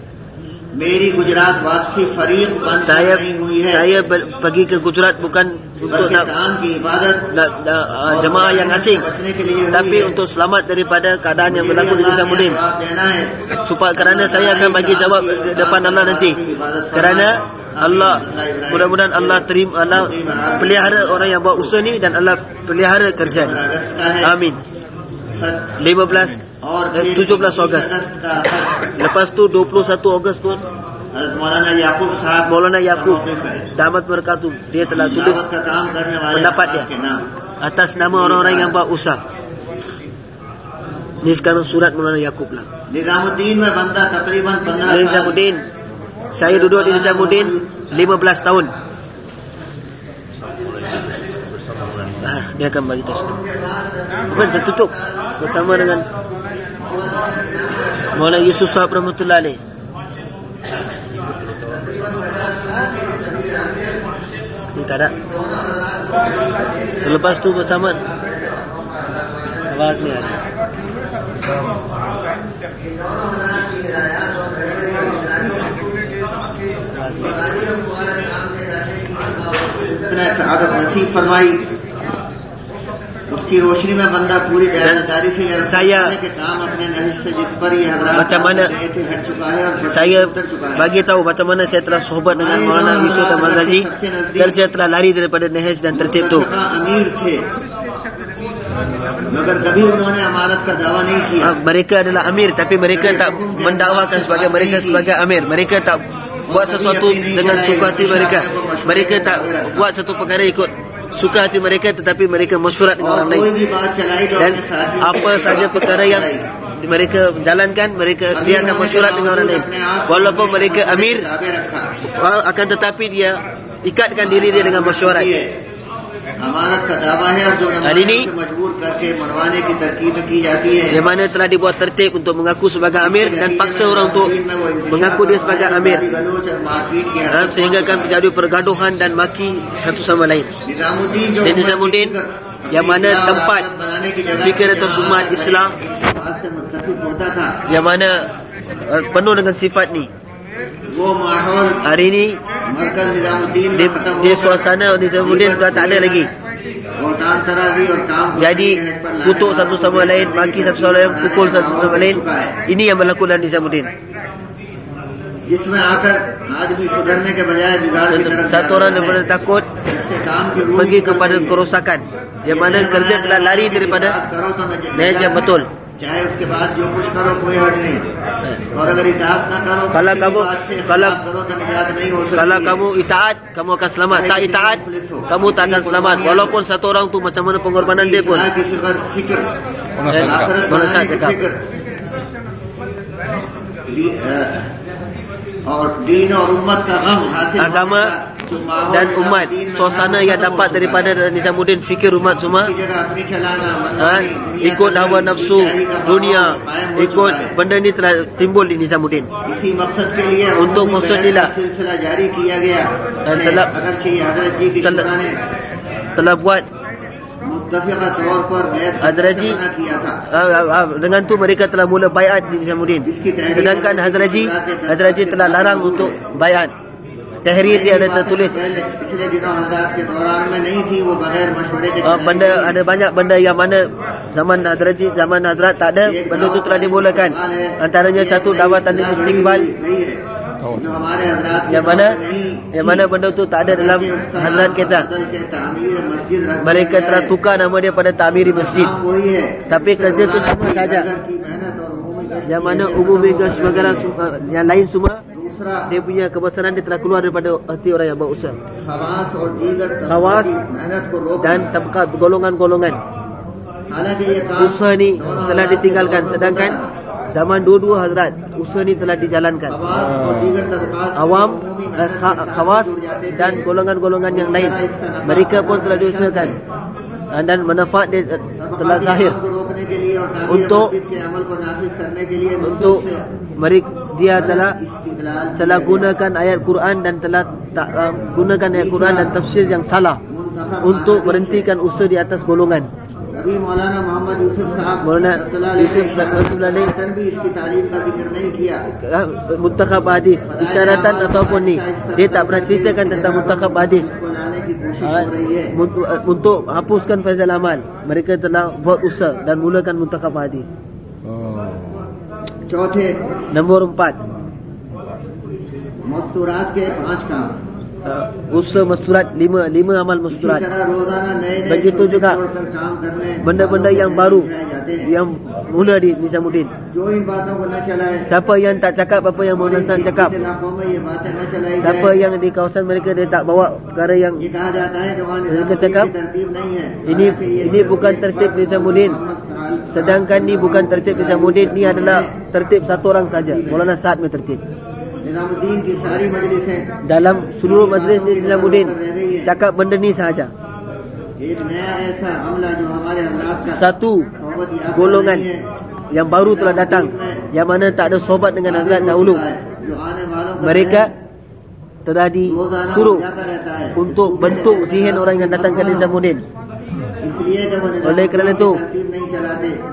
S1: Saya pergi ke Gujarat bukan untuk nak jemaah yang asing, tapi untuk selamat daripada keadaan yang berlaku di Nizamuddin. Supaya kerana saya akan bagi jawab di depan Allah nanti. Kerana Allah, mudah-mudahan Allah terima, Allah pelihara orang yang buat usaha ni, dan Allah pelihara kerja ni. Amin. 17 Ogos. Lepas tu 21 Ogos pun Maulana Yaqub Damat Barakatuh, dia telah tulis pendapat dia atas nama orang-orang yang buat usaha. Ini sekarang surat Maulana Yaqub lah. Nizamuddin, saya duduk di Nizamuddin 15 tahun. Dia akan bagi tahu. Bukan tertutup bersama dengan Maulana Yusuf Sahab rahmatullah alaih. Ini tak ada. Selepas tu bersama Awaz ni ada.
S4: Saadat नसीब फरमाई, उसकी रोशनी में बंदा पूरी ईमानदारी से
S1: saya
S4: के काम अपने नहिज से जिस पर ये हजरात
S1: macam mana
S4: हट चुका है और
S1: saya bagi tahu macam mana saya telah sohbat dengan Maulana Yusuf dan Maulana Ghazi. Kerja telah lari daripada nehaj dan tertib tu.
S4: अमीर थे, मगर कभी उन्होंने अमानत का दावा नहीं किया।
S1: Mereka adalah amir, tapi mereka tak mendakwakan sebagai mereka sebagai amir. Mereka tak buat sesuatu dengan suka hati mereka. Mereka tak buat satu perkara ikut suka hati mereka, tetapi mereka mesyuarat dengan orang lain. Dan apa saja perkara yang mereka menjalankan, dia akan mesyuarat dengan orang lain. Walaupun mereka amir, akan tetapi dia ikatkan diri dia dengan mesyuarat. Hari ini yang mana telah dibuat tertib untuk mengaku sebagai amir dan paksa orang untuk mengaku dia sebagai amir, sehingga akan terjadi pergaduhan dan maki satu sama lain. Dan Nizamuddin yang mana tempat fikir atau umat Islam yang mana penuh dengan sifat ni, hari ini di suasana Nizamuddin sudah tak ada lagi. Jadi kutuk satu sama lain, maki satu sama lain, pukul satu sama lain. Ini yang berlaku dalam Nizamuddin. Satu orang daripada takut pergi kepada kerosakan, yang mana kerja telah lari daripada manhaj yang betul. Kalau kamu itaat, kamu akan selamat. Tak itaat, kamu tak akan selamat. Walaupun satu orang tu macam mana pengorbanan dia pun. Mana cakap. Agama dan umat, suasana yang dapat daripada Nizamuddin, fikir umat semua, ikut hawa nafsu dunia, ikut benda ni telah timbul di Nizamuddin. Untuk maksud inilah telah buat Hazraji, dengan tu mereka telah mula baiat di Nizamuddin. Sedangkan Hazraji telah larang untuk baiat. Tahrir dia ada tertulis. Ada banyak benda yang mana zaman Hazrat tak ada, benda tu telah dimulakan. Antaranya satu dawatan istiqbal, yang mana benda tu tak ada dalam Hazrat kita. Mereka telah tukar nama dia pada Ta'miri Masjid, tapi kerja tu sama saja. Yang mana umumi sebagainya yang lain semua, dia punya kebesaran dia telah keluar daripada hati orang yang berusaha. Khawas dan tabaqat, golongan-golongan. Usaha ni telah ditinggalkan, sedangkan zaman dua-dua Hazrat usaha ni telah dijalankan. Awam, khawas dan golongan-golongan yang lain, mereka pun telah diusahakan, dan manfaat dia telah zahir untuk dia telah gunakan ayat Quran dan telah gunakan ayat Quran dan tafsir yang salah untuk berhentikan usaha di atas golongan. Maulana Yusuf Rahimahullah muntakhab hadis, isyaratan ataupun ni, dia tak pernah ceritakan tentang muntakhab hadis untuk hapuskan Faizal Amal. Mereka telah buat usaha dan mulakan muntakhab hadis. Nombor 4, Masturat ke 5 काम, usaha masturat, 5 amal masturat. Begitu juga benda-benda yang baru yang mula di Nizamuddin. Siapa yang tak cakap apa yang Maulana Hasan cakap, siapa yang di kawasan mereka dia tak bawa perkara yang mereka cakap, ini bukan tertib Nizamuddin. Sedangkan ni bukan tertib Nizamuddin, ni adalah tertib satu orang saja, Maulana Sa'ad punya tertib. Dalam seluruh majlis Nizamuddin cakap benda ni sahaja. Satu golongan yang baru telah datang, yang mana tak ada sohbat dengan Hazrat dahulu. Mereka telah disuruh untuk bentuk zihin orang yang datang ke Nizamuddin. Oleh kerana itu,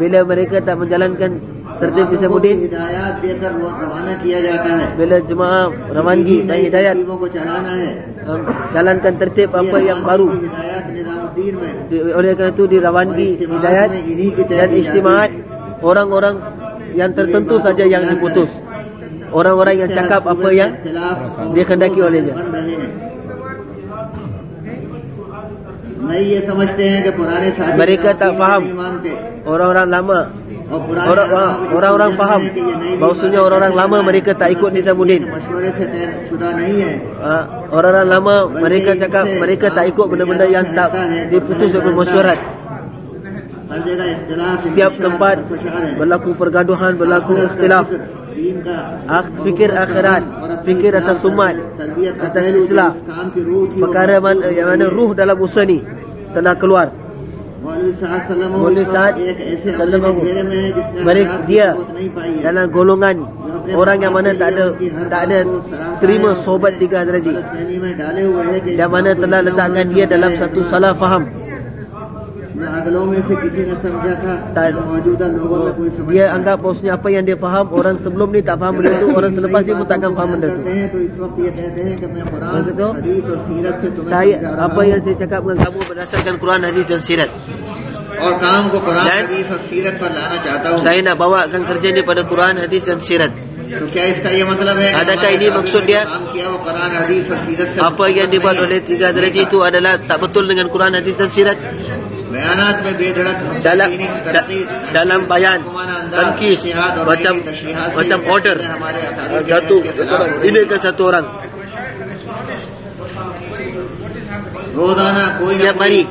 S1: bila mereka tak menjalankan tertib Nizamuddin, bila jemaah Rawangi dan Hidayat jalankan tertib apa yang baru, oleh kerana itu di Rawangi, Hidayat dan Istimaat, orang-orang yang tertentu saja yang diputus, orang-orang yang cakap apa yang dikehendaki olehnya. Mereka tak faham, orang-orang lama, orang-orang faham bahawasanya orang-orang lama mereka tak ikut Nizamuddin. Orang-orang lama mereka cakap mereka tak ikut benda-benda yang tak diputus oleh masyarakat. Setiap tempat berlaku pergaduhan, berlaku ikhtilaf. Fikir akhirat, fikir atas umat, atas Islam. Perkara yang mana ruh dalam usaha ni telah keluar. Maulwi Sa'ad mereka dia dalam golongan orang yang mana tak ada terima sohbat 3 Hazrat Ji, yang mana telah letakkan dia dalam satu salah faham. Dia anggap bahawasanya apa yang dia faham, orang sebelum ni tak faham benda tu, orang selepas dia pun takkan faham benda tu. Saya, apa yang saya cakap dengan kamu berdasarkan Quran, hadis dan sirat. Dan saya nak bawakan kerja ni pada Quran, hadis dan sirat. Adakah ini maksud dia apa yang dibuat oleh 3 Hazrat Ji itu adalah tak betul dengan Quran, hadis dan sirat? Dalam bayan, tankis, macam order jatuh ini ke satu orang. Setiap hari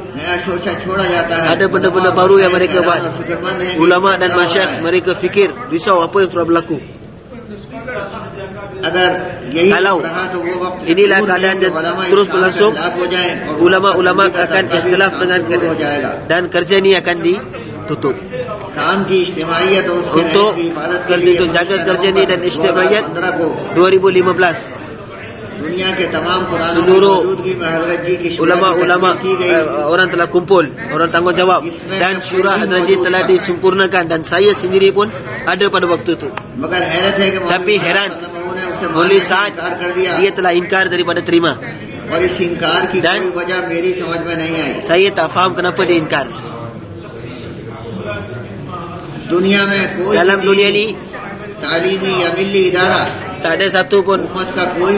S1: ada benda-benda baru yang mereka buat. Ulama dan masyayikh mereka fikir, risau apa yang telah berlaku. Kalau inilah keadaan yang terus berlangsung, ulama-ulama akan ikhtilaf dengan dan kerja ni akan ditutup. Untuk jaga kerja ni dan ijtimaiyat 2015 seluruh ulama-ulama orang telah kumpul, orang tanggungjawab, dan syura Hazrat Ji telah disempurnakan, dan saya sendiri pun ada pada waktu itu. Tapi heran, Maulwi Sa'ad dia telah ingkar daripada terima, dan saya tak faham kenapa dia ingkar. Dalam dunia ni tak ada satu pun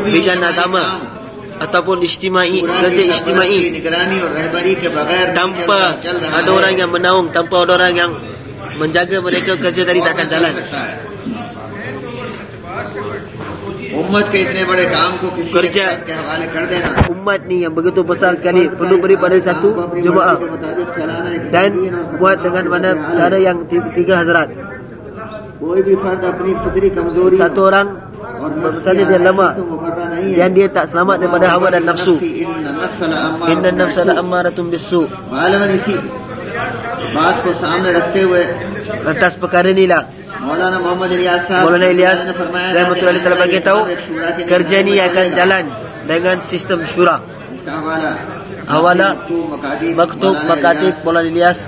S1: bidang agama ataupun kerja ijtimai tanpa ada orang yang menaung, tanpa ada orang yang menjaga mereka, kerja tadi tak akan jalan. Kerja umat ni yang begitu besar sekali perlu beri pada satu jemaah, dan buat dengan mana cara yang 3 Hazrat. Satu orang misalnya dia lemah, dan dia tak selamat daripada hawa dan nafsu. Inna nafsa la'ammaratun bisu. Atas perkara inilah Maulana Ilyas rahmatullahi telah bagi tahu kerja ni akan jalan dengan sistem syura. Awala maktub makatib Maulana Ilyas,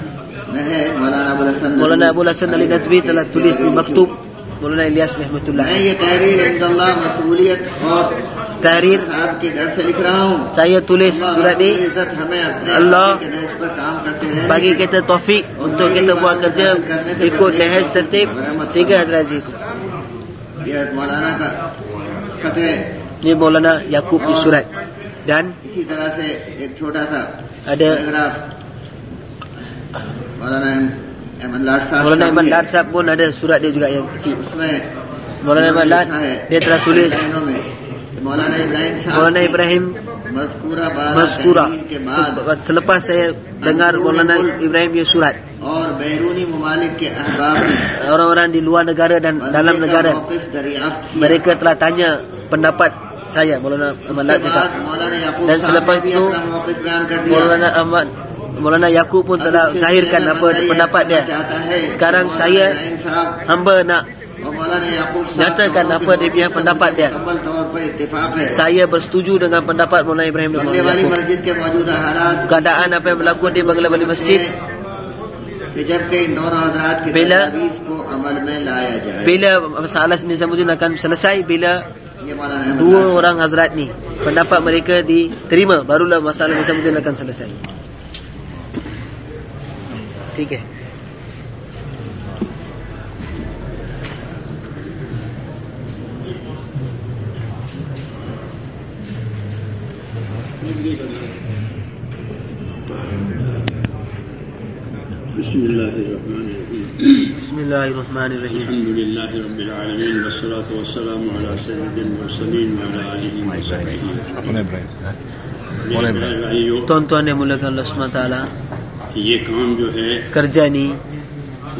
S1: Maulana Abul Hasan Ali Nazmi telah tulis di maktub Maulana Ilyas rahmatullah. Tahrir saya tulis surat ni, Allah bagi kita taufik untuk kita buat kerja ikut nahaj tertib 3 Hazrat Ji itu. Ini Maulana Yaqub di surat, dan ada Maulana Iman Lad Sahab pun ada surat dia juga yang kecil. Maulana Iman Lad dia telah tulis Maulana Ibrahim Maskura. Selepas saya dengar Maulana Ibrahim punya surat, orang-orang di luar negara dan dalam negara mereka telah tanya pendapat saya, Maulana Iman Lad cakap. Dan selepas itu Maulana Yaqub pun telah zahirkan apa pendapat dia. Sekarang saya hamba nak nyatakan apa dia punya pendapat dia. Saya bersetuju dengan pendapat Maulana Ibrahim dan Maulana Yaqub. Keadaan apa yang berlaku di Bangla Bali Masjid, bila masalah Nizamuddin akan selesai, bila 2 orang Hazrat ni pendapat mereka diterima, barulah masalah Nizamuddin akan selesai. ठीक है. Bismillahirrahmanirrahim.
S5: Alhamdulillahi rabbil alamin, wassalatu wassalamu ala sayyidil mursalin wa ala alihi wa sahbihi.
S1: Tuan-tuan yang muliakan Allah SWT,
S5: ये काम जो है
S1: kerja ni,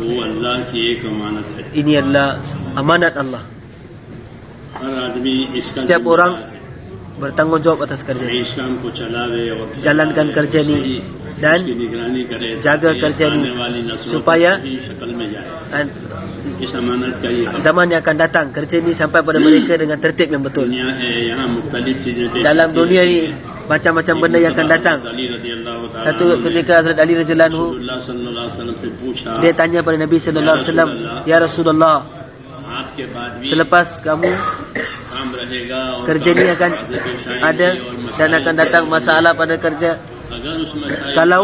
S5: वो अल्लाह की एक अमानत है.
S1: ini adalah amanat Allah.
S5: हर आदमी इसका
S1: Setiap orang bertanggungjawab atas kerja
S5: जिम्मेदार
S1: ni.
S5: इस्लाम को चलावे और
S1: Jalankan kerja ni dan
S5: इसकी निगरानी करे,
S1: jaga
S5: ताकि
S1: kerja ni
S5: आने वाली नस्लों
S1: supaya
S5: को सही शक्ल में जाए.
S1: dan
S5: इस अमानत का ये हक
S1: zaman yang akan datang kerja ni sampai pada mereka dengan tertib yang betul.
S5: दुनिया है. यहाँ मुख्तलिफ चीजें पेश
S1: Dalam
S5: होती
S1: dunia
S5: हैं.
S1: ni macam-macam benda yang akan datang.
S5: Ali रज़ियल्लाहु ताला
S1: Satu
S5: अन्हु ने
S1: ketika Hazrat Ali radhiyallahu anhu
S5: रसूलुल्लाह सल्लल्लाहु अलैहि वसल्लम से पूछा,
S1: dia tanya pada Nabi sallallahu alaihi wasallam, "Ya Rasulullah,
S5: आपके बाद भी
S1: selepas kamu
S5: काम रहेगा और
S1: kerja ni akan ada dan akan datang masalah pada kerja.
S5: अगर उस मसाइल
S1: Kalau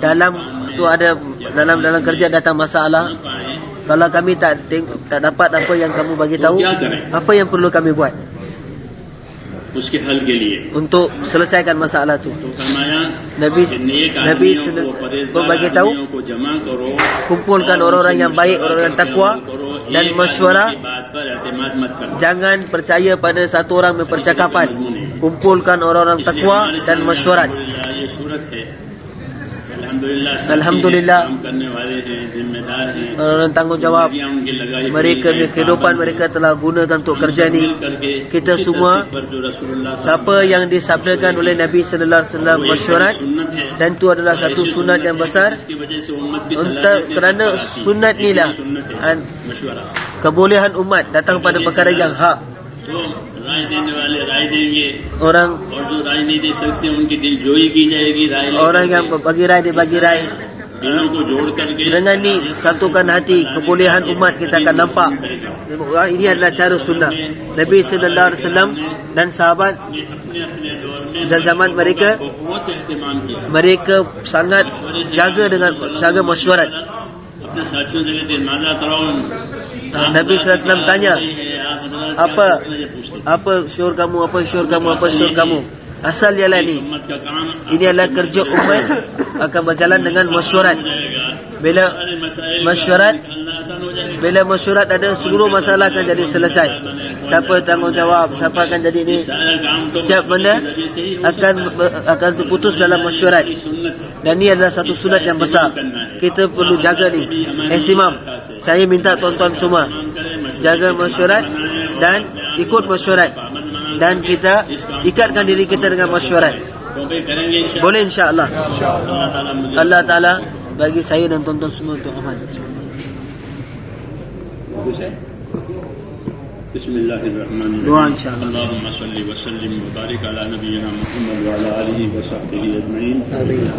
S1: dalam tu ada dalam kerja datang masalah,
S5: पाए
S1: kalau kami tak dapat apa yang kamu bagi tahu, apa yang perlu kami buat
S5: उसके हल के लिए
S1: untuk selesaikan masalah tu?"
S5: तो फरमाया
S1: Nabi
S5: कि नेक
S1: Nabi
S5: आदमियों को, परहेजगार
S1: bagi tahu,
S5: आदमियों को जमा करो,
S1: kumpulkan
S5: और
S1: orang-orang
S5: उनसे
S1: yang baik,
S5: मशवरा
S1: orang-orang takwa
S5: करो,
S1: dan
S5: एक
S1: masywarah.
S5: आदमी की बात पर एतमाद मत करो.
S1: Jangan percaya pada satu orang berpercakapan. Kumpulkan orang-orang takwa dan masyurat.
S5: ये सूरत है.
S1: Alhamdulillah.
S5: काम करने वाले हैं, जिम्मेदार हैं.
S1: Orang tanggungjawab.
S5: जिम्मेदारियां उनकी लगाई
S1: Mereka
S5: हुई हैं.
S1: kehidupan mereka telah gunakan untuk kerja ni. Kita semua, siapa yang disabdakan oleh Nabi sallallahu alaihi wasallam masyurat, dan itu adalah satu sunat yang besar. Untuk kerana sunat ni lah kebolehan umat datang pada perkara yang hak.
S5: तो राय देने वाले राय देंगे
S1: Orang
S5: और जो राय नहीं दे सकते उनकी दिलजोई की जाएगी. राय
S1: orang yang bagi rai dia bagi rai.
S5: दिलों को जोड़ करके
S1: Dengan ni satukan hati, kebolehan umat kita akan nampak. Ini adalah cara sunnah Nabi sallallahu alaihi wasallam dan sahabat dan zaman mereka.
S5: बहुत एहतमाम किया.
S1: Mereka sangat jaga dengan jaga masyurat.
S5: अपने साथियों से कहते माजा कराओ.
S1: Nabi sallallahu alaihi wasallam tanya, apa syur kamu, apa syur kamu, apa syur kamu. Asal ialah ni,
S5: उम्मत का काम
S1: ini adalah kerja umat akan berjalan dengan masyurat. Bila masyurat, bila masyurat ada, seluruh masalah akan jadi selesai. Siapa tanggungjawab, siapa akan jadi ni, setiap benda akan terputus dalam masyurat. Dan ni adalah satu sunat yang besar. Kita perlu jaga ni, ihtimam. Saya minta tuan-tuan semua jaga masyurat dan ikut masyurat, dan kita ikatkan diri kita dengan masyurat. Boleh insya-Allah. Allah Taala bagi saya dan tuan-tuan semua untuk aman.
S5: बिस्मिल्लाहिर्रहमानिर्रहीम.
S1: Doa insya-Allah.
S5: अल्लाहुम्मा सल्लि व सल्लिम व बारिक अला नबियिना मुहम्मद व अला आलिहि व सहबिहि अजमईन.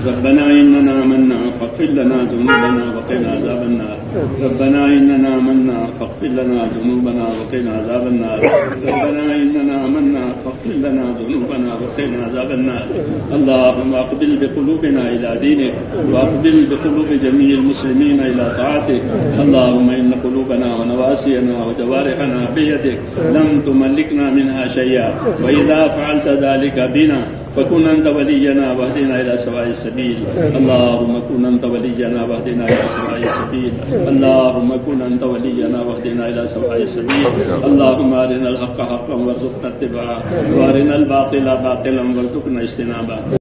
S5: रब्बना इन्नना आमन्ना फग़फिर लना ज़ुनूबना व क़िना अज़ाबन नार. रब्बना इन्नना आमन्ना फग़फिर लना ज़ुनूबना व क़िना अज़ाबन नार. रब्बना इन्नना आमन्ना फग़फिर लना ज़ुनूबना व क़िना अज़ाबन नार. अल्लाहुम्मा अक़बिल बिक़ुलूबिना इला दीनिक व अक़बिल बिक़ुलूबि जमीइल मुस्लिमीन इला ताअतिक. अल्लाहुम्मा इन्न क़ुलूबना व नवासियना व जवारिहना बियदिक لم تملكنا منها شيئا وإذا فعلت ذلك بنا فكن أنت ولينا واهدنا إلى سواء السبيل. اللهم كن أنت ولينا واهدنا إلى سواء السبيل. اللهم كن أنت ولينا واهدنا إلى سواء السبيل. اللهم أرنا الحق حقا وارزقنا اتباعه وأرنا الباطل باطلا وارزقنا اجتنابه.